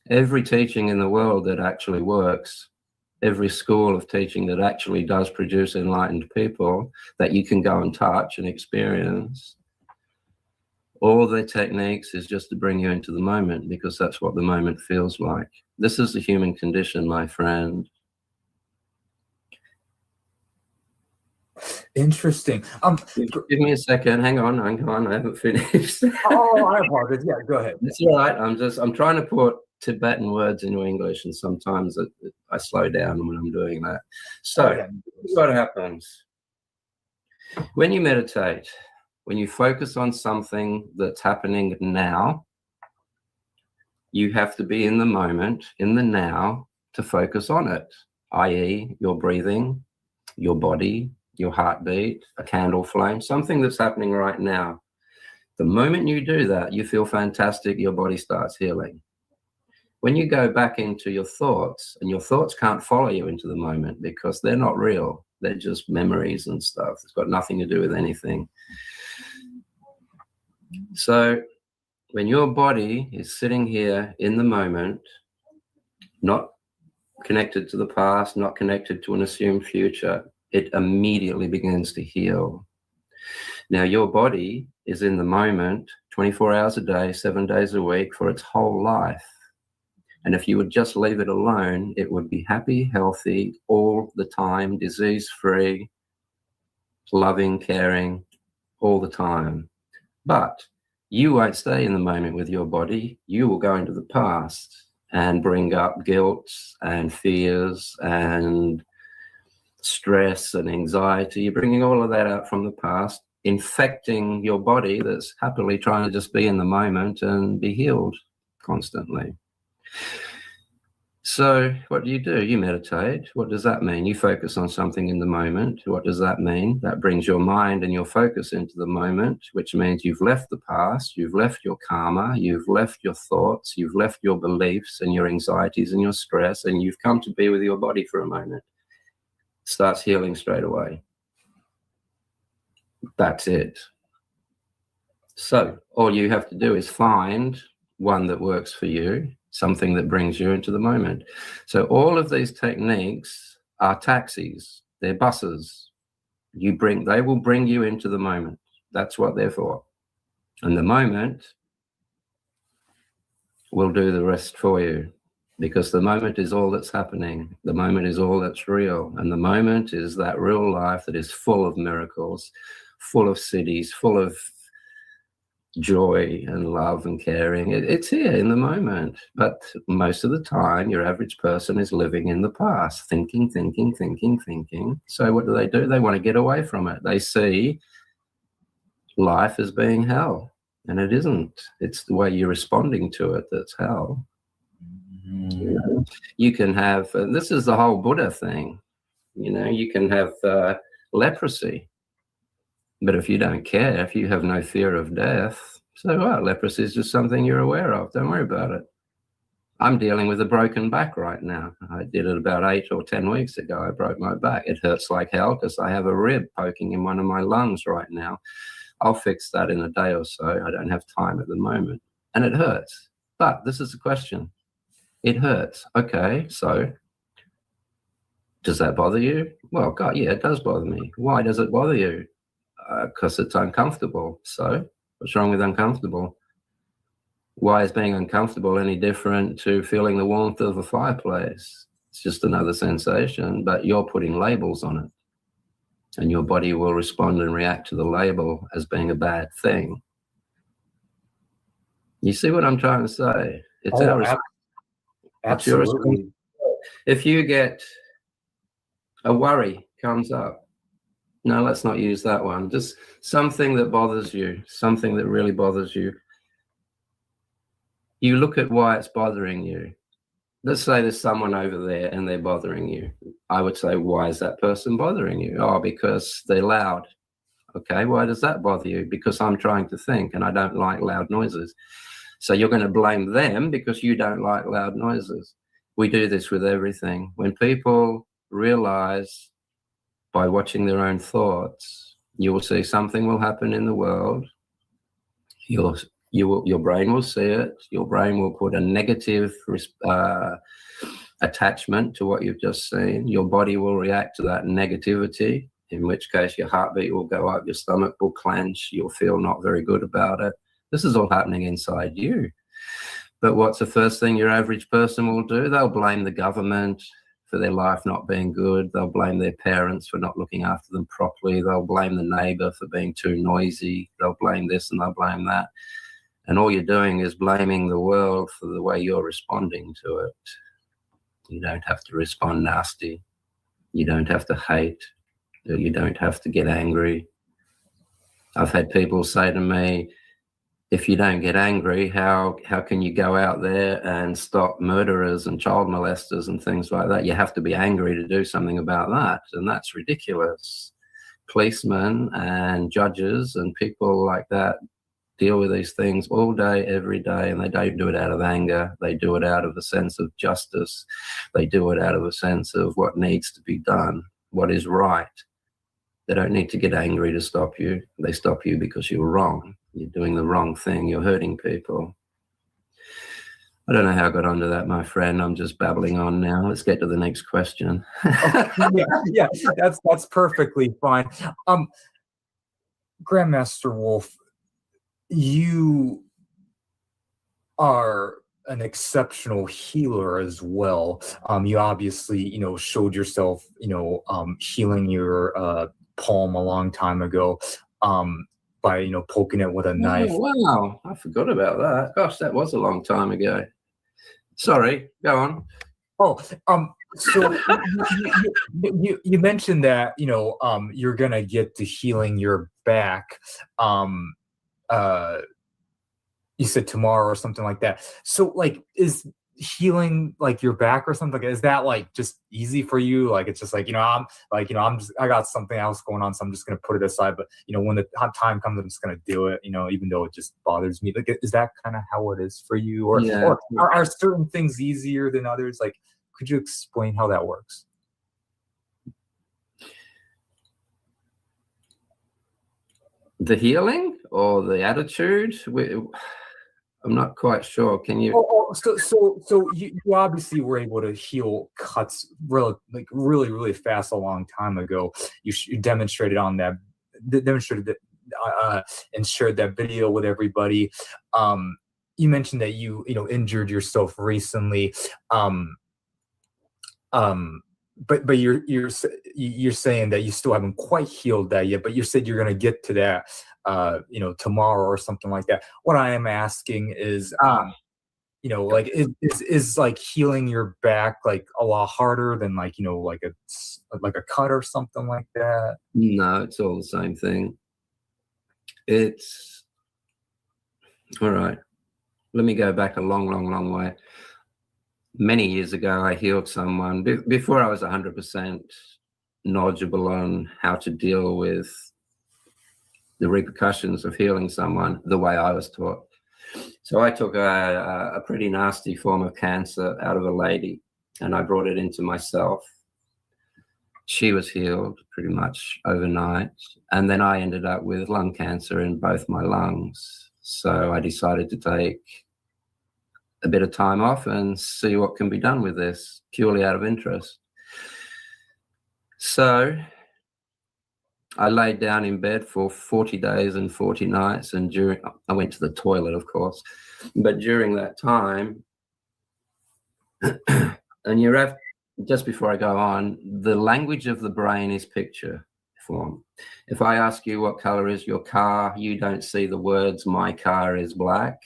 Every teaching in the world that actually works, every school of teaching that actually does produce enlightened people that you can go and touch and experience, all their techniques is just to bring you into the moment, because that's what the moment feels like. This is the human condition, my friend. Interesting. Give me a second. Hang on. I haven't finished. Oh, I apologize. Yeah, go ahead. It's all right. I'm trying to put Tibetan words into English, and sometimes I slow down when I'm doing that. So, what happens when you meditate? When you focus on something that's happening now, you have to be in the moment, in the now, to focus on it, i.e. your breathing, your body, your heartbeat, a candle flame, something that's happening right now. The moment you do that, you feel fantastic, your body starts healing. When you go back into your thoughts, and your thoughts can't follow you into the moment because they're not real, they're just memories and stuff. It's got nothing to do with anything. So when your body is sitting here in the moment, not connected to the past, not connected to an assumed future, it immediately begins to heal. Now, your body is in the moment 24 hours a day, 7 days a week for its whole life. And if you would just leave it alone, it would be happy, healthy, all the time, disease-free, loving, caring, all the time. But you won't stay in the moment with your body. You will go into the past and bring up guilt and fears and stress and anxiety. You're bringing all of that out from the past, infecting your body that's happily trying to just be in the moment and be healed constantly. So what do? You meditate. What does that mean? You focus on something in the moment. What does that mean? That brings your mind and your focus into the moment, which means you've left the past, you've left your karma, you've left your thoughts, you've left your beliefs and your anxieties and your stress, and you've come to be with your body for a moment. Starts healing straight away. That's it. So all you have to do is find one that works for you, something that brings you into the moment. So all of these techniques are taxis. They're buses. They will bring you into the moment. That's what they're for. And the moment will do the rest for you, because the moment is all that's happening. The moment is all that's real. And the moment is that real life that is full of miracles, full of cities, full of joy and love and caring. It's here in the moment. But most of the time, your average person is living in the past, thinking. So what do? They want to get away from it. They see life as being hell, and it isn't. It's the way you're responding to it that's hell. You can have, this is the whole Buddha thing, you can have leprosy. But if you don't care, if you have no fear of death, so what? Leprosy is just something you're aware of. Don't worry about it. I'm dealing with a broken back right now. I did it about 8 or 10 weeks ago. I broke my back. It hurts like hell because I have a rib poking in one of my lungs right now. I'll fix that in a day or so. I don't have time at the moment. And it hurts. But this is the question. It hurts. Okay, so does that bother you? Well, God, yeah, it does bother me. Why does it bother you? Because it's uncomfortable. So what's wrong with uncomfortable? Why is being uncomfortable any different to feeling the warmth of a fireplace? It's just another sensation, but you're putting labels on it. And your body will respond and react to the label as being a bad thing. You see what I'm trying to say? It's absolutely. If you get a worry comes up, no, let's not use that one. Just something that bothers you, something that really bothers you. You look at why it's bothering you. Let's say there's someone over there and they're bothering you. I would say, why is that person bothering you? Oh, because they're loud. Okay, why does that bother you? Because I'm trying to think and I don't like loud noises. So you're going to blame them because you don't like loud noises. We do this with everything. When people realize by watching their own thoughts, you will see something will happen in the world. Your brain will see it. Your brain will put a negative attachment to what you've just seen. Your body will react to that negativity, in which case your heartbeat will go up, your stomach will clench, you'll feel not very good about it. This is all happening inside you. But what's the first thing your average person will do? They'll blame the government for their life not being good. They'll blame their parents for not looking after them properly. They'll blame the neighbor for being too noisy. They'll blame this and they'll blame that. And all you're doing is blaming the world for the way you're responding to it. You don't have to respond nasty. You don't have to hate. You don't have to get angry. I've had people say to me, if you don't get angry, how can you go out there and stop murderers and child molesters and things like that? You have to be angry to do something about that. And that's ridiculous. Policemen and judges and people like that deal with these things all day, every day, and they don't do it out of anger. They do it out of a sense of justice. They do it out of a sense of what needs to be done, what is right. They don't need to get angry to stop you. They stop you because you're wrong. You're doing the wrong thing. You're hurting people. I don't know how I got onto that, my friend. I'm just babbling on now. Let's get to the next question. yeah, that's perfectly fine. Grandmaster Wolf, you are an exceptional healer as well. You obviously, showed yourself, healing your palm a long time ago. by, poking it with a knife. Oh, wow. I forgot about that. Gosh, that was a long time ago. Sorry, go on. Oh, so you mentioned that, you're gonna get to healing your back. You said tomorrow or something like that. So like, is healing like your back or something, is that like just easy for you? Like, it's just like, I got something else going on, so I'm just going to put it aside. But, when the time comes, I'm just going to do it, even though it just bothers me. Like, is that kind of how it is for you? Or, Yeah. or are certain things easier than others? Like, could you explain how that works? The healing or the attitude? I'm not quite sure. Can you? So you obviously were able to heal cuts really, really fast a long time ago. You demonstrated and shared that video with everybody. You mentioned that you injured yourself recently. But you're saying that you still haven't quite healed that yet, but you said you're going to get to that tomorrow or something like that. What I am asking is like is like healing your back like a lot harder than like like a cut or something like that? No, it's all the same thing. It's all right. Let me go back a long way. Many years ago, I healed someone before I was 100% knowledgeable on how to deal with the repercussions of healing someone the way I was taught. So I took a pretty nasty form of cancer out of a lady, and I brought it into myself. She was healed pretty much overnight, and then I ended up with lung cancer in both my lungs. So I decided to take a bit of time off and see what can be done with this, purely out of interest. So I laid down in bed for 40 days and 40 nights, and I went to the toilet, of course, but during that time, and just before I go on, the language of the brain is picture form. If I ask you what color is your car, you don't see the words "my car is black."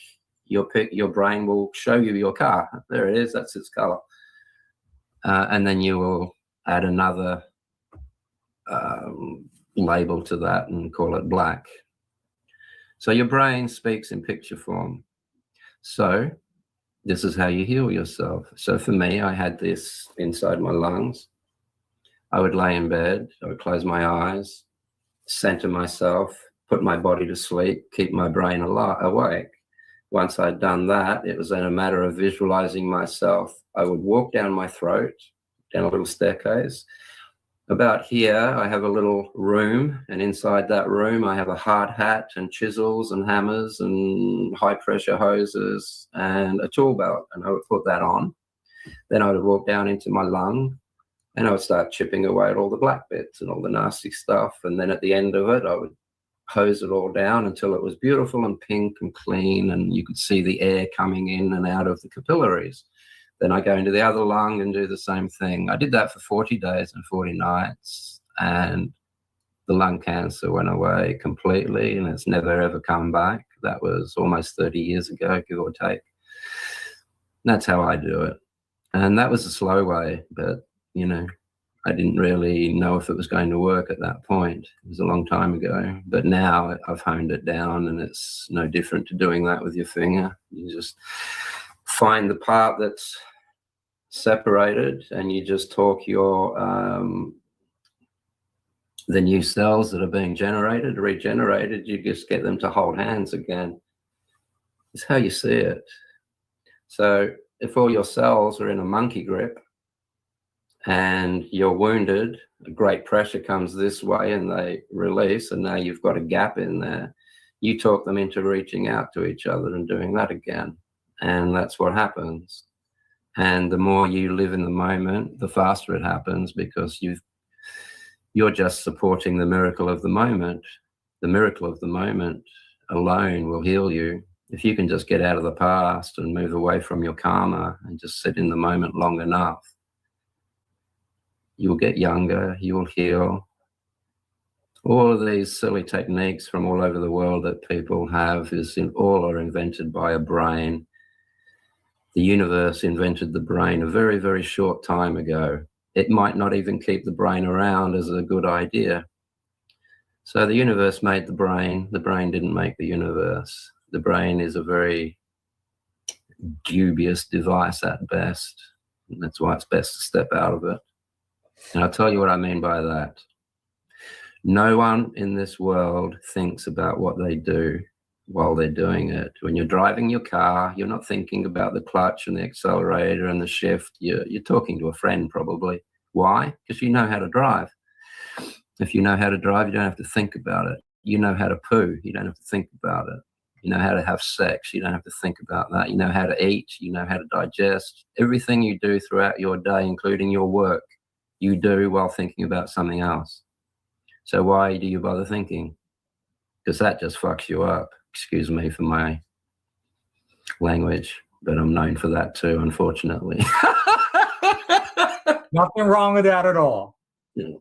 Your brain will show you your car. There it is. That's its color. And then you will add another label to that and call it black. So your brain speaks in picture form. So this is how you heal yourself. So for me, I had this inside my lungs. I would lay in bed. I would close my eyes, center myself, put my body to sleep, keep my brain awake. Once I'd done that, it was then a matter of visualizing myself. I would walk down my throat, down a little staircase. About here, I have a little room, and inside that room, I have a hard hat and chisels and hammers and high-pressure hoses and a tool belt, and I would put that on. Then I would walk down into my lung, and I would start chipping away at all the black bits and all the nasty stuff, and then at the end of it, I would hose it all down until it was beautiful and pink and clean, and you could see the air coming in and out of the capillaries. Then I go into the other lung and do the same thing. I did that for 40 days and 40 nights, and the lung cancer went away completely, and it's never, ever come back. That was almost 30 years ago, give or take. That's how I do it. And that was a slow way, but, I didn't really know if it was going to work at that point. It was a long time ago. But now I've honed it down, and it's no different to doing that with your finger. You just find the part that's separated, and you just talk your the new cells that are being regenerated, you just get them to hold hands again. It's how you see it. So if all your cells are in a monkey grip and you're wounded, a great pressure comes this way and they release, and now you've got a gap in there. You talk them into reaching out to each other and doing that again. And that's what happens. And the more you live in the moment, the faster it happens, because you're just supporting the miracle of the moment. The miracle of the moment alone will heal you. If you can just get out of the past and move away from your karma and just sit in the moment long enough, you'll get younger, you'll heal. All of these silly techniques from all over the world that people have all are invented by a brain. The universe invented the brain a very, very short time ago. It might not even keep the brain around as a good idea. So the universe made the brain didn't make the universe. The brain is a very dubious device at best. And that's why it's best to step out of it. And I'll tell you what I mean by that. No one in this world thinks about what they do while they're doing it. When you're driving your car, you're not thinking about the clutch and the accelerator and the shift. You're talking to a friend probably. Why? Because you know how to drive. If you know how to drive, you don't have to think about it. You know how to poo. You don't have to think about it. You know how to have sex. You don't have to think about that. You know how to eat. You know how to digest. Everything you do throughout your day, including your work, you do while thinking about something else. So why do you bother thinking? Because that just fucks you up. Excuse me for my language, but I'm known for that too, unfortunately. Nothing wrong with that at all. Yeah.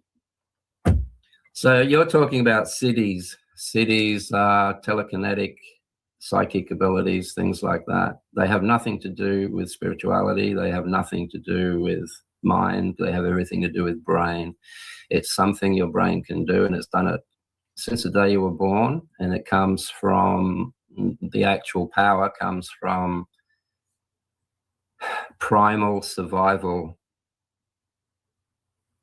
So you're talking about cities. Cities are telekinetic, psychic abilities, things like that. They have nothing to do with spirituality. They have nothing to do with mind. They have everything to do with brain. It's something your brain can do, and it's done it since the day you were born, and it comes from, the actual power comes from primal survival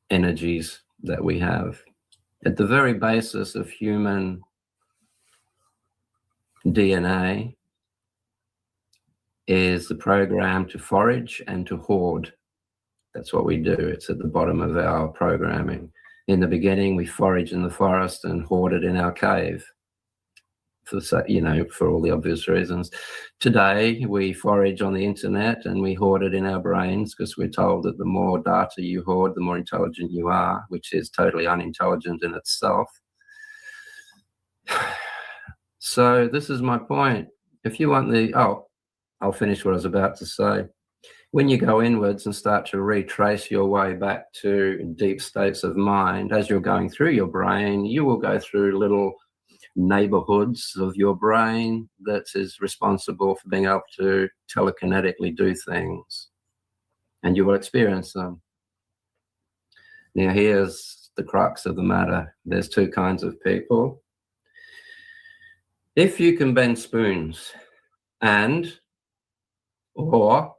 energies that we have. At the very basis of human DNA is the program to forage and to hoard. That's what we do. It's at the bottom of our programming. In the beginning, we foraged in the forest and hoarded in our cave, for all the obvious reasons. Today, we forage on the internet and we hoard it in our brains because we're told that the more data you hoard, the more intelligent you are, which is totally unintelligent in itself. So this is my point. If you want I'll finish what I was about to say. When you go inwards and start to retrace your way back to deep states of mind, as you're going through your brain, you will go through little neighborhoods of your brain that is responsible for being able to telekinetically do things, and you will experience them. Now, here's the crux of the matter. There's two kinds of people. If you can bend spoons or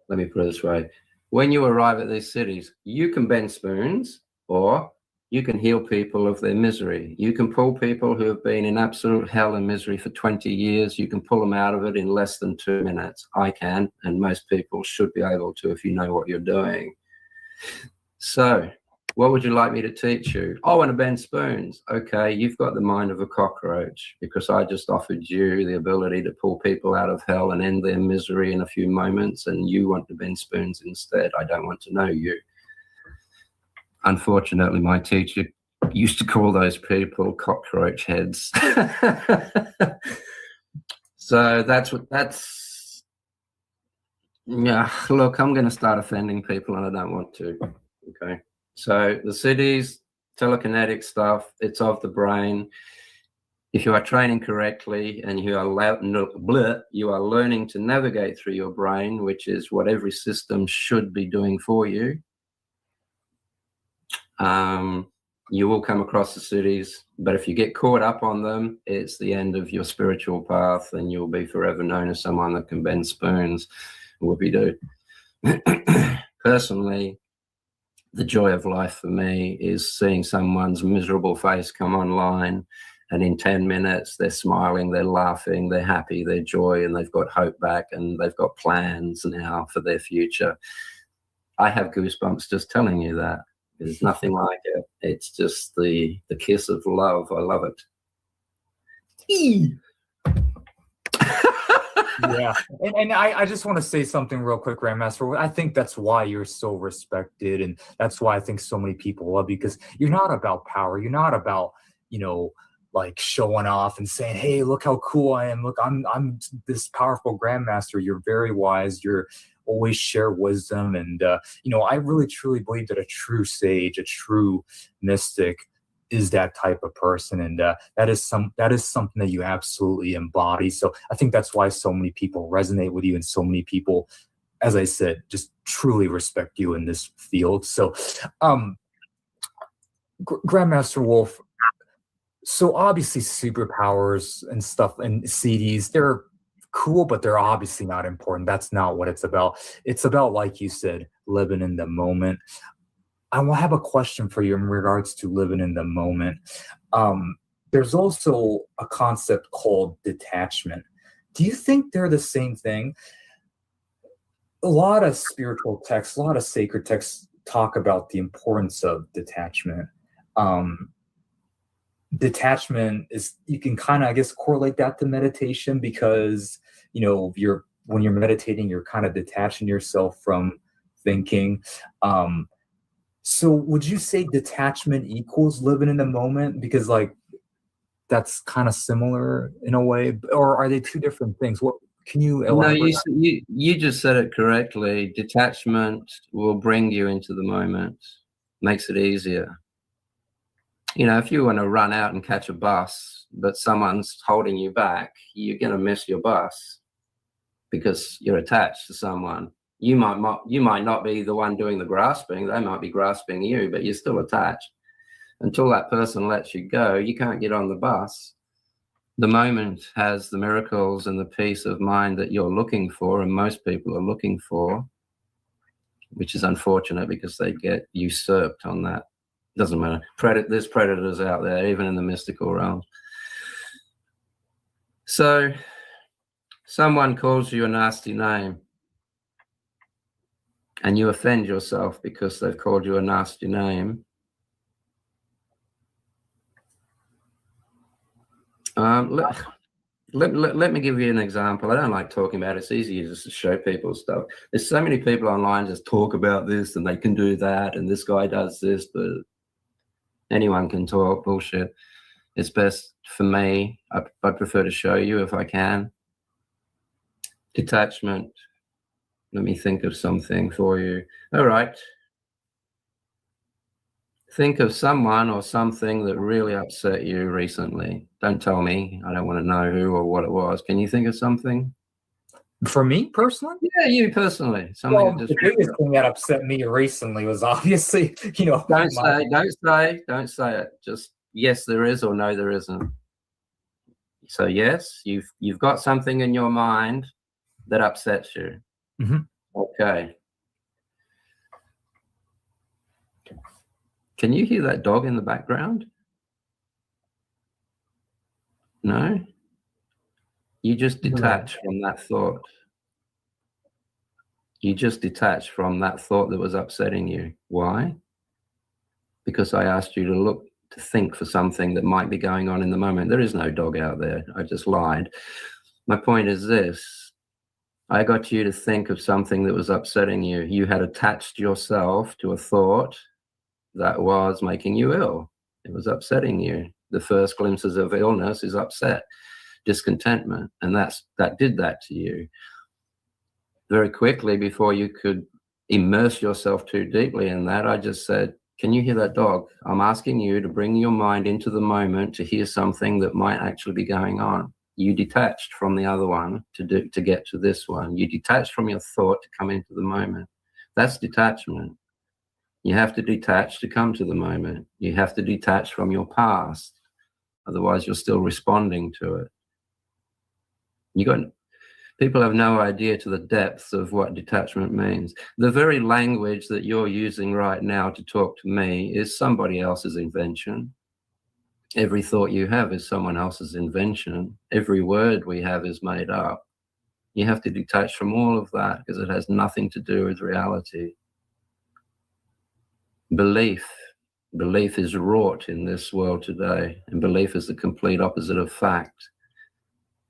let me put it this way. When you arrive at these cities, you can bend spoons or you can heal people of their misery. You can pull people who have been in absolute hell and misery for 20 years. You can pull them out of it in less than 2 minutes. I can, and most people should be able to if you know what you're doing. So what would you like me to teach you? I want to bend spoons. Okay, you've got the mind of a cockroach because I just offered you the ability to pull people out of hell and end their misery in a few moments, and you want to bend spoons instead. I don't want to know you. Unfortunately, my teacher used to call those people cockroach heads. So yeah, look, I'm going to start offending people and I don't want to. Okay. So the cities, telekinetic stuff, it's of the brain. If you are training correctly and you are learning to navigate through your brain, which is what every system should be doing for you, you will come across the cities. But if you get caught up on them, it's the end of your spiritual path and you'll be forever known as someone that can bend spoons. Whoopie-doo. Personally, the joy of life for me is seeing someone's miserable face come online, and in 10 minutes they're smiling, they're laughing, they're happy, they're joy, and they've got hope back and they've got plans now for their future. I have goosebumps just telling you that. There's nothing like it. It's just the kiss of love. I love it. Yeah. And I just want to say something real quick, Grandmaster. I think that's why you're so respected, and that's why I think so many people love you, because you're not about power. You're not about, like showing off and saying, hey, look how cool I am. Look, I'm this powerful Grandmaster. You're very wise. You're always share wisdom. And, I really truly believe that a true sage, a true mystic is that type of person. And that is something that you absolutely embody. So I think that's why so many people resonate with you, and so many people, as I said, just truly respect you in this field. So, Grandmaster Wolf, so obviously superpowers and stuff and CDs, they're cool, but they're obviously not important. That's not what it's about. It's about, like you said, living in the moment. I will have a question for you in regards to living in the moment. There's also a concept called detachment. Do you think they're the same thing? A lot of spiritual texts, a lot of sacred texts talk about the importance of detachment. Detachment is, you can kind of, I guess, correlate that to meditation, because when you're meditating, you're kind of detaching yourself from thinking. So would you say detachment equals living in the moment? Because that's kind of similar in a way, or are they two different things? What can you elaborate? No, you just said it correctly. Detachment will bring you into the moment, makes it easier. If you want to run out and catch a bus, but someone's holding you back, you're going to miss your bus because you're attached to someone. You might not be the one doing the grasping. They might be grasping you, but you're still attached. Until that person lets you go, you can't get on the bus. The moment has the miracles and the peace of mind that you're looking for, and most people are looking for, which is unfortunate because they get usurped on that. Doesn't matter. There's predators out there, even in the mystical realm. So someone calls you a nasty name and you offend yourself because they've called you a nasty name. Let me give you an example. I don't like talking about it. It's easier just to show people stuff. There's so many people online just talk about this and they can do that, and this guy does this, but anyone can talk bullshit. It's best for me. I prefer to show you if I can. Detachment. Let me think of something for you. All right. Think of someone or something that really upset you recently. Don't tell me. I don't want to know who or what it was. Can you think of something? For me personally? Yeah, you personally. Well, the biggest thing that upset me recently was obviously, Don't say it. Just yes, there is, or no, there isn't. So yes, you've got something in your mind that upsets you. Mm-hmm. Okay. Can you hear that dog in the background? No? You just detach from that thought. You just detach from that thought that was upsetting you. Why? Because I asked you to think for something that might be going on in the moment. There is no dog out there. I just lied. My point is this. I got you to think of something that was upsetting you. You had attached yourself to a thought that was making you ill. It was upsetting you. The first glimpses of illness is upset, discontentment, and that did that to you. Very quickly, before you could immerse yourself too deeply in that, I just said, can you hear that dog? I'm asking you to bring your mind into the moment to hear something that might actually be going on. You detached from the other one to get to this one. You detached from your thought to come into the moment. That's detachment. You have to detach to come to the moment. You have to detach from your past. Otherwise, you're still responding to it. People have no idea to the depths of what detachment means. The very language that you're using right now to talk to me is somebody else's invention. Every thought you have is someone else's invention. Every word we have is made up. You have to detach from all of that because it has nothing to do with reality. Belief is wrought in this world today, and belief is the complete opposite of fact.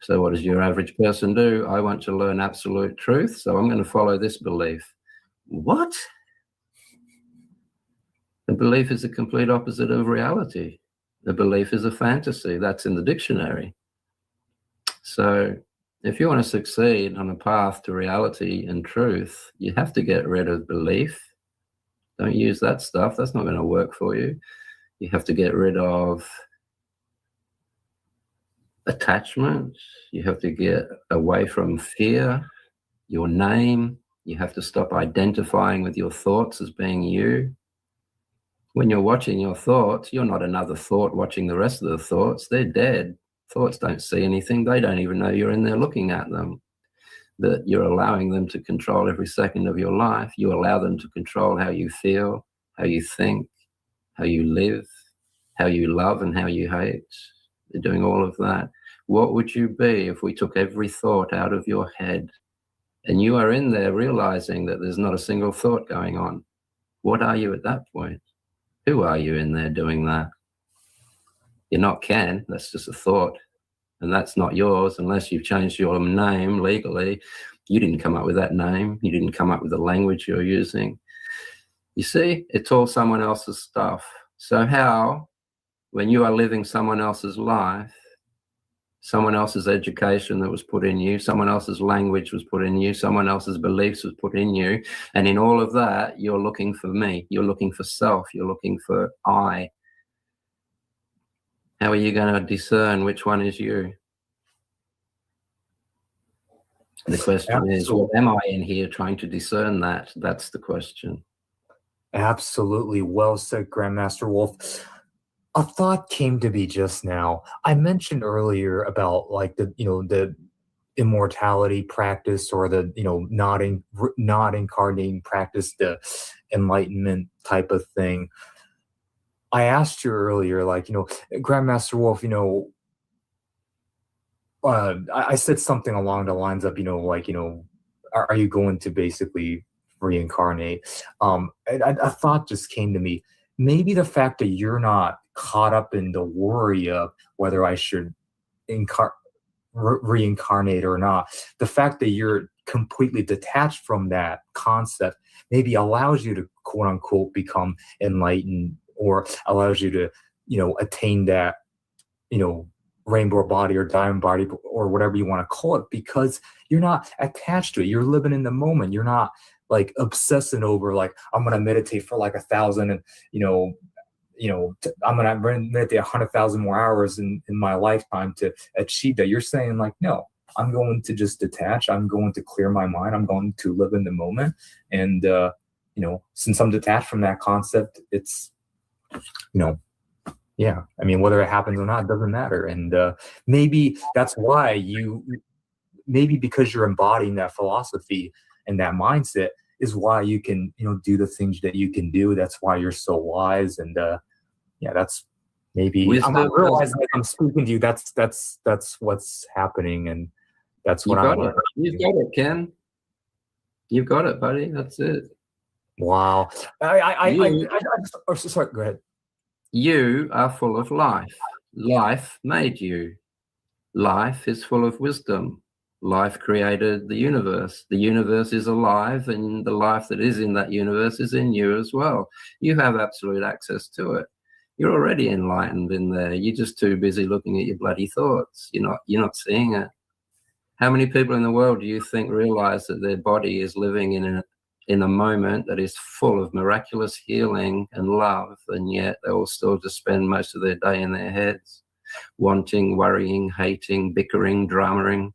So what does your average person do? I want to learn absolute truth, so I'm going to follow this belief. What? The belief is the complete opposite of reality. The belief is a fantasy. That's in the dictionary. So If you want to succeed on a path to reality and truth, you have to get rid of belief. Don't use that stuff. That's not going to work for you. You have to get rid of attachment. You have to get away from fear, your name. You have to stop identifying with your thoughts as being you. When you're watching your thoughts, you're not another thought watching the rest of the thoughts. They're dead. Thoughts don't see anything. They don't even know you're in there looking at them. That you're allowing them to control every second of your life. You allow them to control how you feel, how you think, how you live, how you love, and how you hate. They're doing all of that. What would you be if we took every thought out of your head and you are in there realizing that there's not a single thought going on? What are you at that point? Who are you in there doing that? You're not Ken. That's just a thought. And that's not yours unless you've changed your name legally. You didn't come up with that name. You didn't come up with the language you're using. You see, it's all someone else's stuff. So how, when you are living someone else's life, someone else's education that was put in you, someone else's language was put in you, someone else's beliefs was put in you, and in all of that, you're looking for me, you're looking for self, you're looking for I. How are you going to discern which one is you? The question is, what am I in here trying to discern that? That's the question. Absolutely. Well said, Grandmaster Wolf. A thought came to me just now. I mentioned earlier about like the immortality practice, or the not incarnating practice, the enlightenment type of thing. I asked you earlier, like, Grandmaster Wolf, I said something along the lines of, are you going to basically reincarnate? A thought just came to me. Maybe the fact that you're not caught up in the worry of whether I should reincarnate or not, the fact that you're completely detached from that concept maybe allows you to, quote unquote, become enlightened, or allows you to, attain that, rainbow body or diamond body or whatever you want to call it, because you're not attached to it. You're living in the moment. You're not like obsessing over like, I'm going to meditate for like 1,000 and, I'm going to meditate 100,000 more hours in my lifetime to achieve that. You're saying like, no, I'm going to just detach. I'm going to clear my mind. I'm going to live in the moment. And, since I'm detached from that concept, it's, yeah, I mean, whether it happens or not, it doesn't matter. And maybe that's why maybe because you're embodying that philosophy and that mindset is why you can, do the things that you can do. That's why you're so wise. And yeah, that's maybe I'm realizing that I'm speaking to you. That's what's happening. And that's what I want. You've got it, Ken. You've got it, buddy. That's it. Wow. Sorry, go ahead. You are full of life. Life made you. Life is full of wisdom. Life created the universe. The universe is alive, and the life that is in that universe is in you as well. You have absolute access to it. You're already enlightened in there. You're just too busy looking at your bloody thoughts. You're not seeing it. How many people in the world do you think realize that their body is living in a moment that is full of miraculous healing and love, and yet they will still just spend most of their day in their heads, wanting, worrying, hating, bickering, dramaing?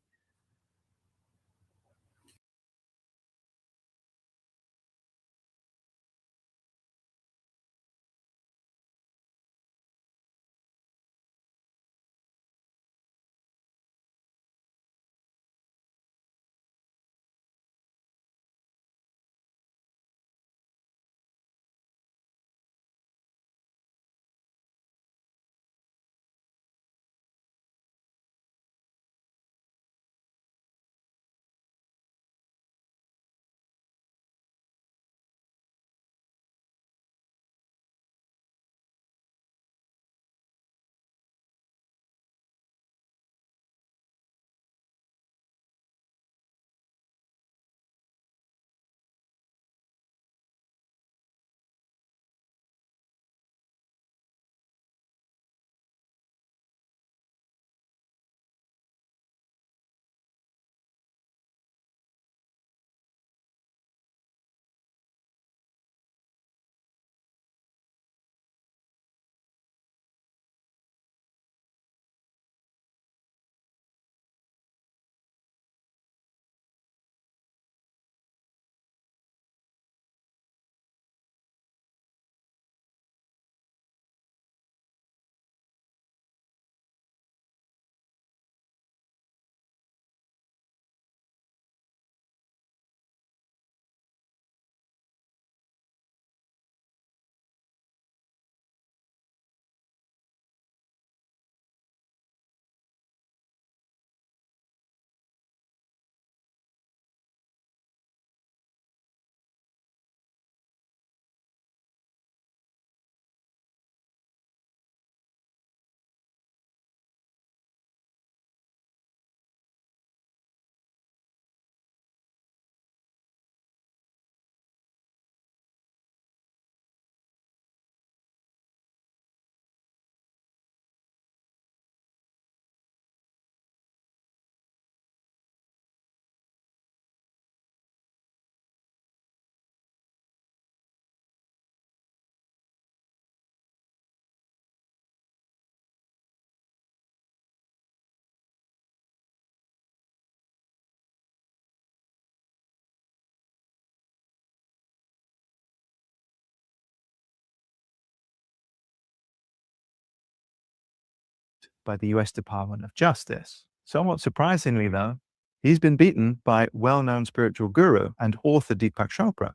by the US Department of Justice. Somewhat surprisingly, though, he's been beaten by well-known spiritual guru and author Deepak Chopra.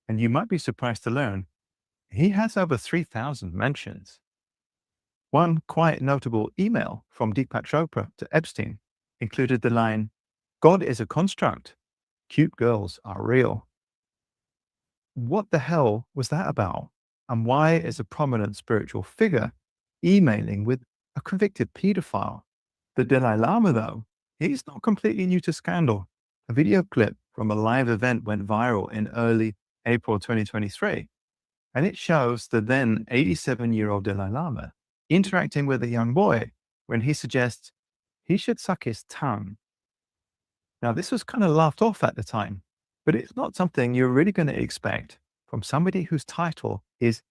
And you might be surprised to learn he has over 3,000 mentions. One quite notable email from Deepak Chopra to Epstein included the line, "God is a construct. Cute girls are real." What the hell was that about? And why is a prominent spiritual figure emailing with a convicted pedophile? The Dalai Lama, though, he's not completely new to scandal. A video clip from a live event went viral in early April 2023, and it shows the then 87-year-old Dalai Lama interacting with a young boy when he suggests he should suck his tongue. Now, this was kind of laughed off at the time, but it's not something you're really going to expect from somebody whose title is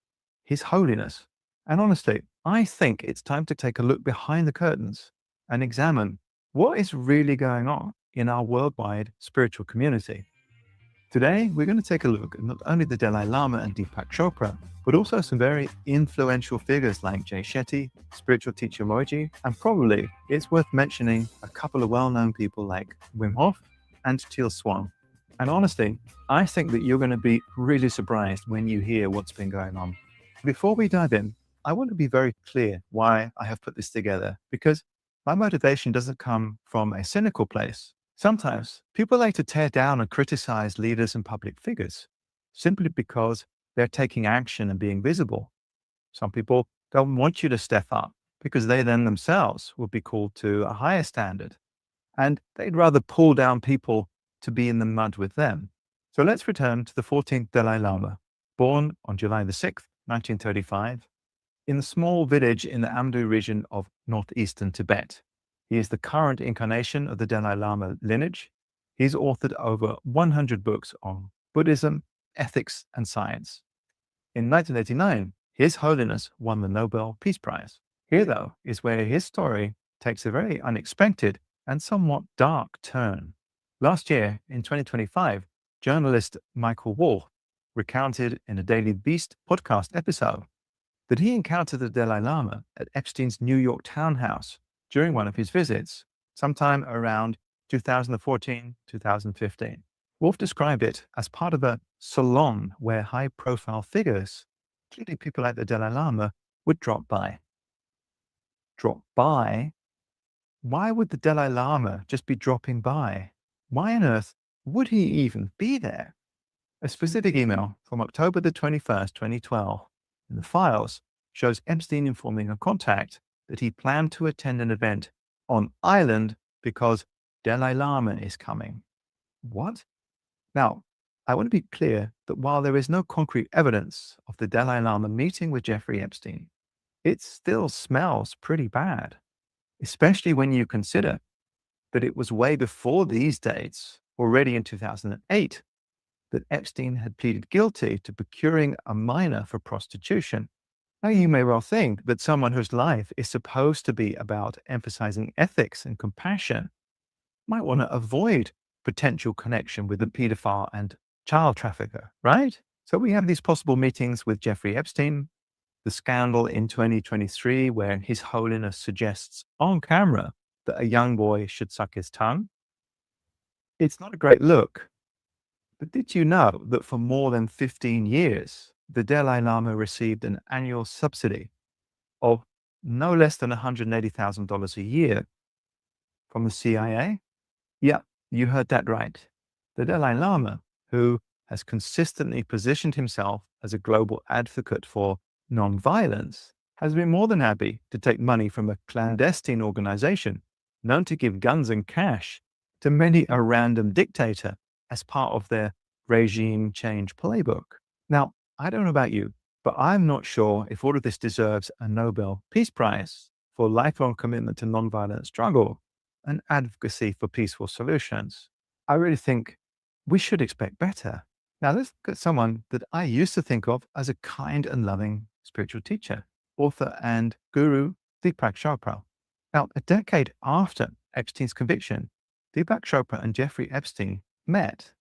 His Holiness. And honestly, I think it's time to take a look behind the curtains and examine what is really going on in our worldwide spiritual community. Today, we're going to take a look at not only the Dalai Lama and Deepak Chopra, but also some very influential figures like Jay Shetty, spiritual teacher Moji, and probably it's worth mentioning a couple of well-known people like Wim Hof and Teal Swan. And honestly, I think that you're going to be really surprised when you hear what's been going on. Before we dive in, I want to be very clear why I have put this together, because my motivation doesn't come from a cynical place. Sometimes people like to tear down and criticize leaders and public figures simply because they're taking action and being visible. Some people don't want you to step up because they then themselves will be called to a higher standard, and they'd rather pull down people to be in the mud with them. So let's return to the 14th Dalai Lama, born on July the 6th, 1935, in a small village in the Amdo region of northeastern Tibet. He is the current incarnation of the Dalai Lama lineage. He's authored over 100 books on Buddhism, ethics, and science. In 1989, His Holiness won the Nobel Peace Prize. Here, though, is where his story takes a very unexpected and somewhat dark turn. Last year, in 2025, journalist Michael Wolff recounted in a Daily Beast podcast episode that he encountered the Dalai Lama at Epstein's New York townhouse during one of his visits, sometime around 2014, 2015. Wolff described it as part of a salon where high-profile figures, including people like the Dalai Lama, would drop by. Drop by? Why would the Dalai Lama just be dropping by? Why on earth would he even be there? A specific email from October the 21st, 2012, in the files shows Epstein informing a contact that he planned to attend an event on island because Dalai Lama is coming. What? Now, I want to be clear that while there is no concrete evidence of the Dalai Lama meeting with Jeffrey Epstein, it still smells pretty bad, especially when you consider that it was way before these dates, already in 2008, that Epstein had pleaded guilty to procuring a minor for prostitution. Now, you may well think that someone whose life is supposed to be about emphasizing ethics and compassion might want to avoid potential connection with the pedophile and child trafficker, right? So we have these possible meetings with Jeffrey Epstein, the scandal in 2023 where His Holiness suggests on camera that a young boy should suck his tongue. It's not a great look. But did you know that for more than 15 years, the Dalai Lama received an annual subsidy of no less than $180,000 a year from the CIA? Yeah, you heard that right. The Dalai Lama, who has consistently positioned himself as a global advocate for nonviolence, has been more than happy to take money from a clandestine organization known to give guns and cash to many a random dictator as part of their regime change playbook. Now, I don't know about you, but I'm not sure if all of this deserves a Nobel Peace Prize for lifelong commitment to nonviolent struggle and advocacy for peaceful solutions. I really think we should expect better. Now, let's look at someone that I used to think of as a kind and loving spiritual teacher, author and guru, Deepak Chopra. Now, a decade after Epstein's conviction, Deepak Chopra and Jeffrey Epstein met.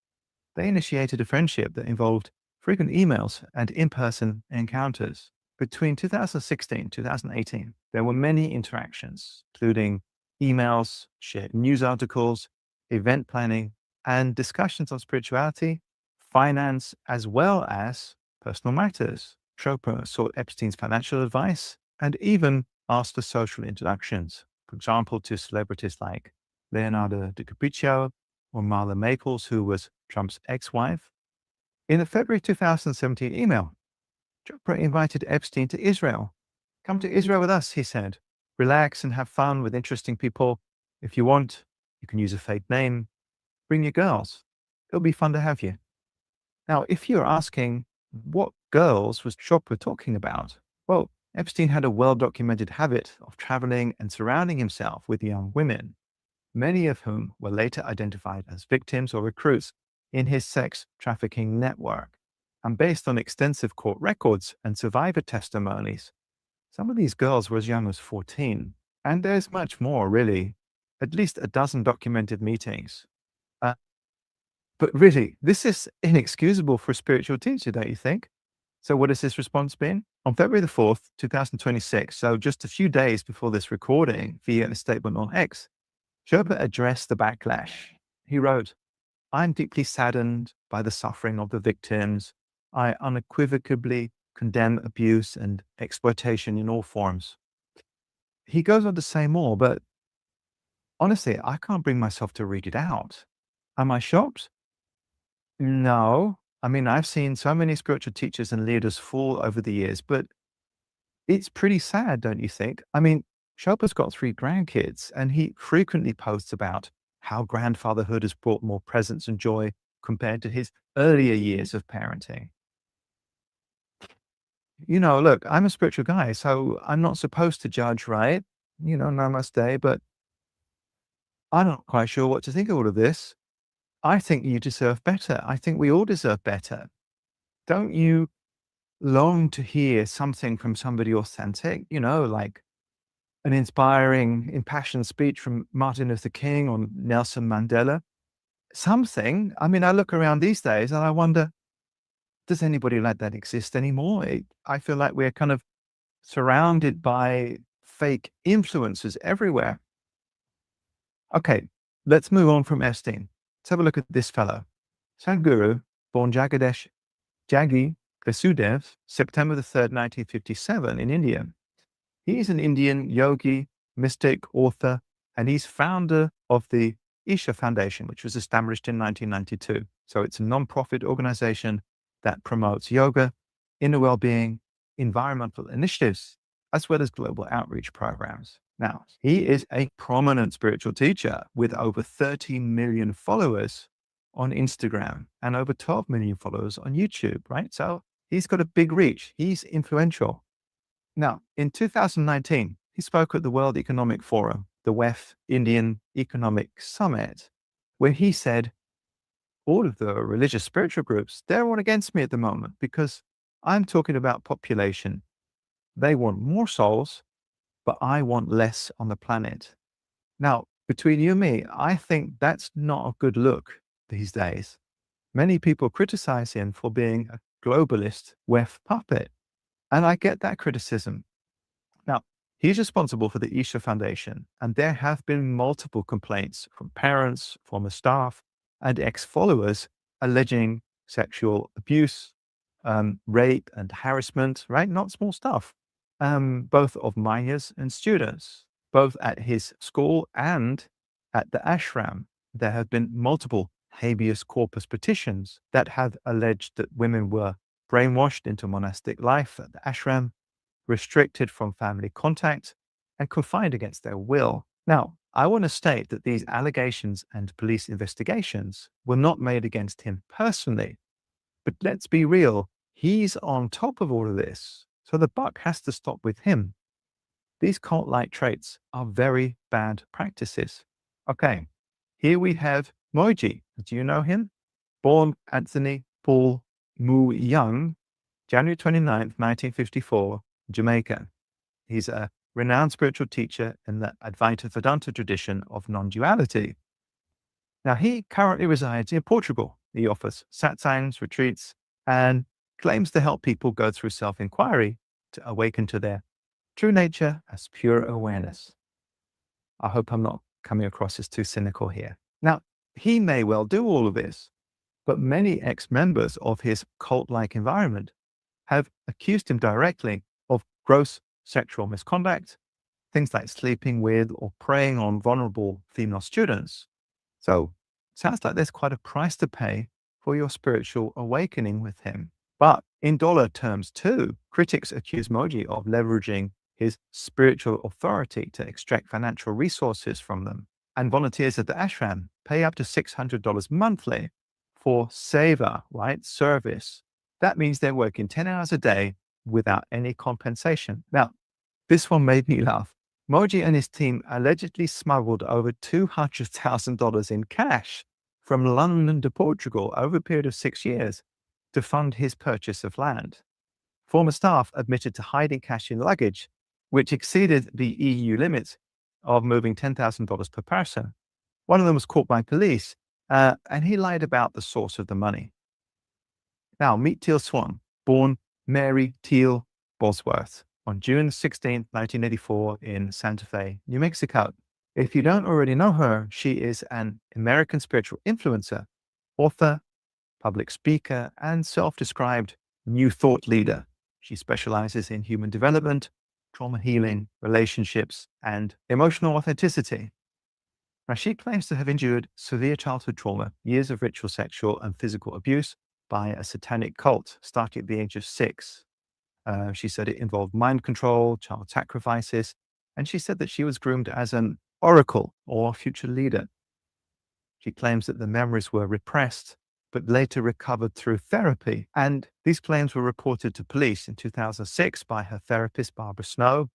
They initiated a friendship that involved frequent emails and in-person encounters. Between 2016 and 2018, there were many interactions, including emails, shared news articles, event planning, and discussions on spirituality, finance, as well as personal matters. Chopra sought Epstein's financial advice and even asked for social introductions, for example, to celebrities like Leonardo DiCaprio or Marla Maples, who was Trump's ex-wife. In a February 2017 email, Chopra invited Epstein to Israel. Come to Israel with us, he said. Relax and have fun with interesting people. If you want, you can use a fake name. Bring your girls. It'll be fun to have you. Now, if you're asking, what girls was Chopra talking about? Well, Epstein had a well-documented habit of traveling and surrounding himself with young women, many of whom were later identified as victims or recruits in his sex trafficking network. And based on extensive court records and survivor testimonies, some of these girls were as young as 14. And there's much more, really. At least a dozen documented meetings. But really, this is inexcusable for a spiritual teacher, don't you think? So what has his response been? On February the 4th, 2026, so just a few days before this recording, via a statement on X, Chopra addressed the backlash. He wrote, I'm deeply saddened by the suffering of the victims. I unequivocally condemn abuse and exploitation in all forms. He goes on to say more, but honestly, I can't bring myself to read it out. Am I shocked? No. I mean, I've seen so many spiritual teachers and leaders fall over the years, but it's pretty sad, don't you think? I mean, Chopra's got 3 grandkids, and he frequently posts about how grandfatherhood has brought more presence and joy compared to his earlier years of parenting. You know, look, I'm a spiritual guy, so I'm not supposed to judge, right? Namaste, but I'm not quite sure what to think of all of this. I think you deserve better. I think we all deserve better. Don't you long to hear something from somebody authentic, like an inspiring, impassioned speech from Martin Luther King or Nelson Mandela? Something. I mean, I look around these days and I wonder, does anybody like that exist anymore? I feel like we're kind of surrounded by fake influences everywhere. Okay, let's move on from Epstein. Let's have a look at this fellow. Sadhguru, born Jagadesh Jaggi Vasudev, September the 3rd, 1957, in India. He's an Indian yogi, mystic, author, and he's founder of the Isha Foundation, which was established in 1992. So it's a non-profit organization that promotes yoga, inner well-being, environmental initiatives, as well as global outreach programs. Now, he is a prominent spiritual teacher with over 30 million followers on Instagram and over 12 million followers on YouTube, right? So he's got a big reach. He's influential. Now, in 2019, he spoke at the World Economic Forum, the WEF Indian Economic Summit, where he said, all of the religious spiritual groups, they're all against me at the moment because I'm talking about population. They want more souls, but I want less on the planet. Now, between you and me, I think that's not a good look these days. Many people criticize him for being a globalist WEF puppet, and I get that criticism. Now, he's responsible for the Isha Foundation, and there have been multiple complaints from parents, former staff, and ex-followers alleging sexual abuse, rape, and harassment, right? Not small stuff, both of minors and students, both at his school and at the ashram. There have been multiple habeas corpus petitions that have alleged that women were brainwashed into monastic life at the ashram, restricted from family contact, and confined against their will. Now, I want to state that these allegations and police investigations were not made against him personally. But let's be real, he's on top of all of this, so the buck has to stop with him. These cult-like traits are very bad practices. Okay, here we have Moiji. Do you know him? Born Anthony Paul Moo Young, January 29th, 1954, Jamaica. He's a renowned spiritual teacher in the Advaita Vedanta tradition of non-duality. Now, he currently resides in Portugal. He offers satsangs, retreats, and claims to help people go through self-inquiry to awaken to their true nature as pure awareness. I hope I'm not coming across as too cynical here. Now, he may well do all of this, but many ex-members of his cult-like environment have accused him directly of gross sexual misconduct, things like sleeping with or preying on vulnerable female students. So, sounds like there's quite a price to pay for your spiritual awakening with him. But in dollar terms too, critics accuse Moji of leveraging his spiritual authority to extract financial resources from them. And volunteers at the ashram pay up to $600 monthly for seva, right? Service. That means they're working 10 hours a day without any compensation. Now, this one made me laugh. Moji and his team allegedly smuggled over $200,000 in cash from London to Portugal over a period of 6 years to fund his purchase of land. Former staff admitted to hiding cash in luggage, which exceeded the EU limits of moving $10,000 per person. One of them was caught by police, and he lied about the source of the money. Now, meet Teal Swan, born Mary Teal Bosworth on June 16, 1984 in Santa Fe, New Mexico. If you don't already know her, she is an American spiritual influencer, author, public speaker, and self-described New Thought leader. She specializes in human development, trauma healing, relationships, and emotional authenticity. Now, she claims to have endured severe childhood trauma, years of ritual sexual and physical abuse by a satanic cult starting at the age of 6. She said it involved mind control, child sacrifices, and she said that she was groomed as an oracle or future leader. She claims that the memories were repressed, but later recovered through therapy. And these claims were reported to police in 2006 by her therapist, Barbara Snow.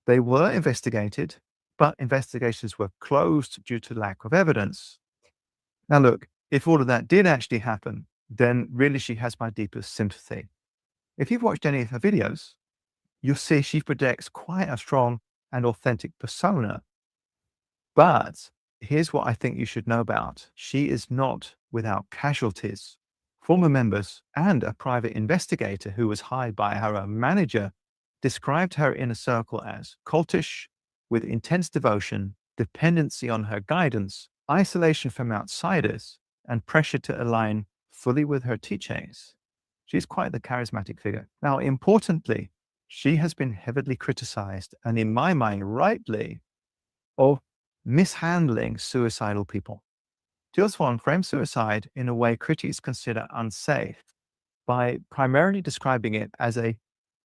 They were investigated, but investigations were closed due to lack of evidence. Now, look, if all of that did actually happen, then really she has my deepest sympathy. If you've watched any of her videos, you'll see she projects quite a strong and authentic persona. But here's what I think you should know about. She is not without casualties. Former members and a private investigator who was hired by her own manager described her inner circle as cultish, with intense devotion, dependency on her guidance, isolation from outsiders, and pressure to align fully with her teachings. She's quite the charismatic figure. Now, importantly, she has been heavily criticized, and in my mind, rightly, of mishandling suicidal people. Teal Swan frames suicide in a way critics consider unsafe by primarily describing it as a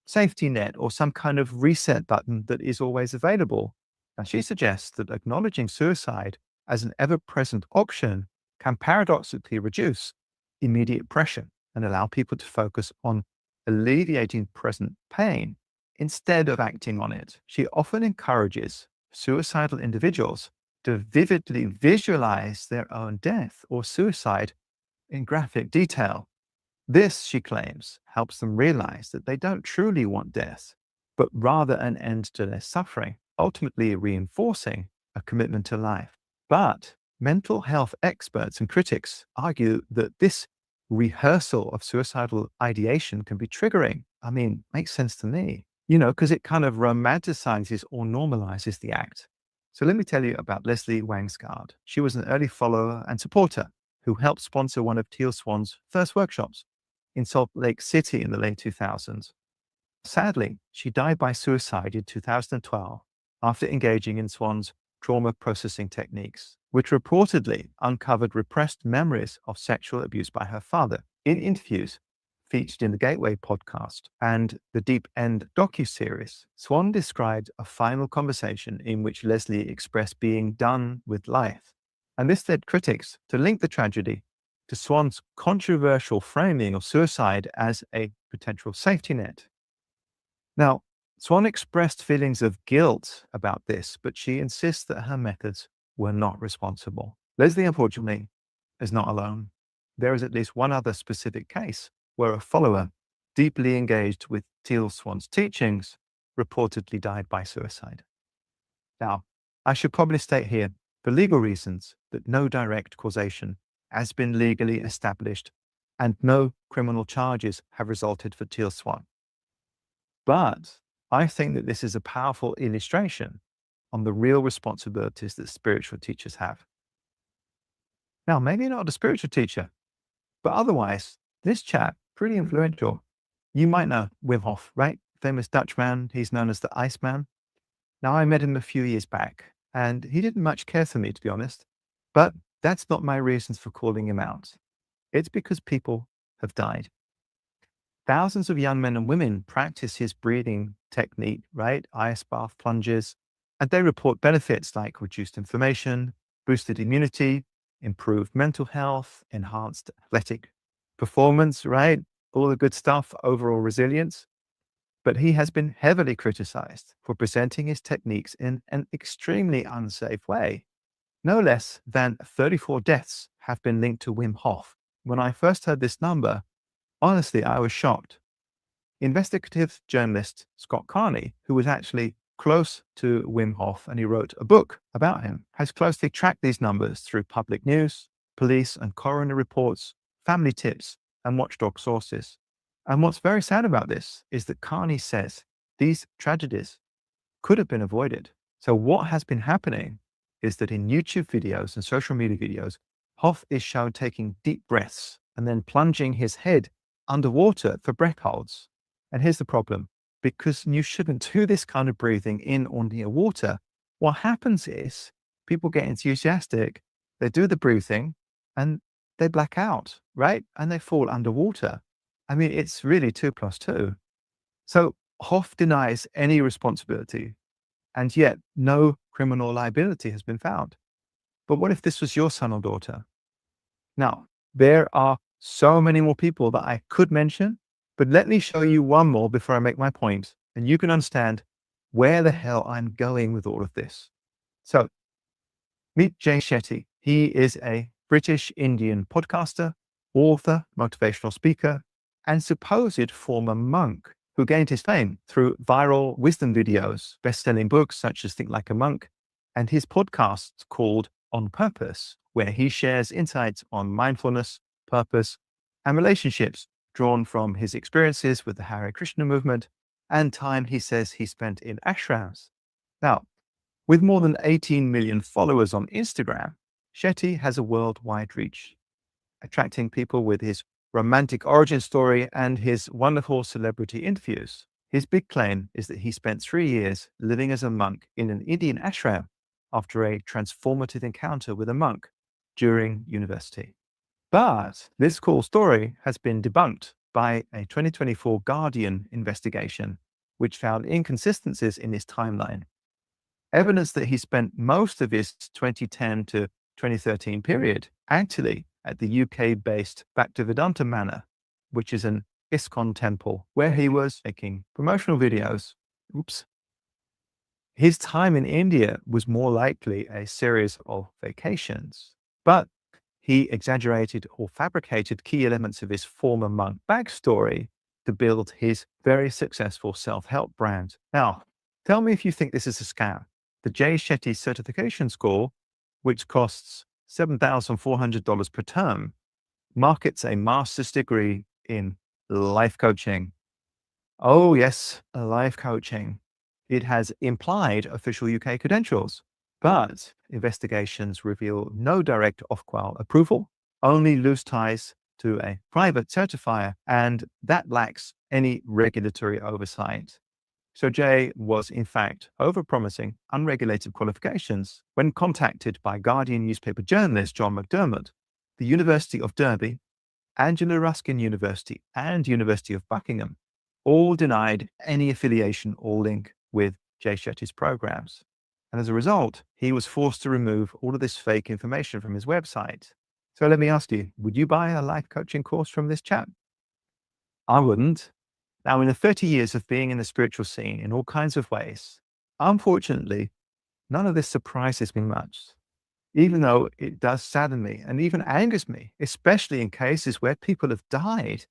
safety net or some kind of reset button that is always available. Now, she suggests that acknowledging suicide as an ever-present option can paradoxically reduce immediate pressure and allow people to focus on alleviating present pain instead of acting on it. She often encourages suicidal individuals to vividly visualize their own death or suicide in graphic detail. This, she claims, helps them realize that they don't truly want death, but rather an end to their suffering, ultimately reinforcing a commitment to life. But mental health experts and critics argue that this rehearsal of suicidal ideation can be triggering. I mean, makes sense to me, because it kind of romanticizes or normalizes the act. So let me tell you about Leslie Wangsgard. She was an early follower and supporter who helped sponsor one of Teal Swan's first workshops in Salt Lake City in the late 2000s. Sadly, she died by suicide in 2012 after engaging in Swan's trauma processing techniques, which reportedly uncovered repressed memories of sexual abuse by her father. In interviews featured in the Gateway podcast and the Deep End docuseries, Swan described a final conversation in which Leslie expressed being done with life. And this led critics to link the tragedy to Swan's controversial framing of suicide as a potential safety net. Now, Swan expressed feelings of guilt about this, but she insists that her methods were not responsible. Leslie, unfortunately, is not alone. There is at least one other specific case where a follower, deeply engaged with Teal Swan's teachings, reportedly died by suicide. Now, I should probably state here, for legal reasons, that no direct causation has been legally established and no criminal charges have resulted for Teal Swan. But I think that this is a powerful illustration on the real responsibilities that spiritual teachers have. Now, maybe not a spiritual teacher, but otherwise, this chap, pretty influential. You might know Wim Hof, right? Famous Dutchman. He's known as the Iceman. Now, I met him a few years back, and he didn't much care for me, to be honest. But that's not my reasons for calling him out. It's because people have died. Thousands of young men and women practice his breathing technique, right? Ice bath plunges, and they report benefits like reduced inflammation, boosted immunity, improved mental health, enhanced athletic performance, right? All the good stuff, overall resilience. But he has been heavily criticized for presenting his techniques in an extremely unsafe way. No less than 34 deaths have been linked to Wim Hof. When I first heard this number, honestly, I was shocked. Investigative journalist Scott Carney, who was actually close to Wim Hof and he wrote a book about him, has closely tracked these numbers through public news, police and coroner reports, family tips, and watchdog sources. And what's very sad about this is that Carney says these tragedies could have been avoided. So what has been happening is that in YouTube videos and social media videos, Hof is shown taking deep breaths and then plunging his head underwater for breath holds. And here's the problem. Because you shouldn't do this kind of breathing in or near water, what happens is people get enthusiastic, they do the breathing, and they black out, right? And they fall underwater. I mean, it's really 2 + 2. So Hof denies any responsibility, and yet no criminal liability has been found. But what if this was your son or daughter? Now, there are so many more people that I could mention, but let me show you one more before I make my point, and you can understand where the hell I'm going with all of this. So, meet Jay Shetty. He is a British Indian podcaster, author, motivational speaker, and supposed former monk who gained his fame through viral wisdom videos, best-selling books such as Think Like a Monk, and his podcast called On Purpose, where he shares insights on mindfulness, purpose, and relationships drawn from his experiences with the Hare Krishna movement and time he says he spent in ashrams. Now, with more than 18 million followers on Instagram, Shetty has a worldwide reach, attracting people with his romantic origin story and his wonderful celebrity interviews. His big claim is that he spent 3 years living as a monk in an Indian ashram after a transformative encounter with a monk during university. But this cool story has been debunked by a 2024 Guardian investigation, which found inconsistencies in his timeline. Evidence that he spent most of his 2010 to 2013 period actually at the UK-based Bhaktivedanta Manor, which is an ISKCON temple, where he was making promotional videos. Oops. His time in India was more likely a series of vacations, but he exaggerated or fabricated key elements of his former monk backstory to build his very successful self-help brand. Now, tell me if you think this is a scam. The Jay Shetty certification score, which costs $7,400 per term, markets a master's degree in life coaching. Oh, yes, life coaching. It has implied official UK credentials. But investigations reveal no direct Ofqual approval, only loose ties to a private certifier, and that lacks any regulatory oversight. So Jay was, in fact, overpromising unregulated qualifications when contacted by Guardian newspaper journalist John McDermott. The University of Derby, Angela Ruskin University, and University of Buckingham all denied any affiliation or link with Jay Shetty's programs. And as a result, he was forced to remove all of this fake information from his website. So let me ask you, would you buy a life coaching course from this chap? I wouldn't. Now, in the 30 years of being in the spiritual scene in all kinds of ways, unfortunately, none of this surprises me much, even though it does sadden me and even angers me, especially in cases where people have died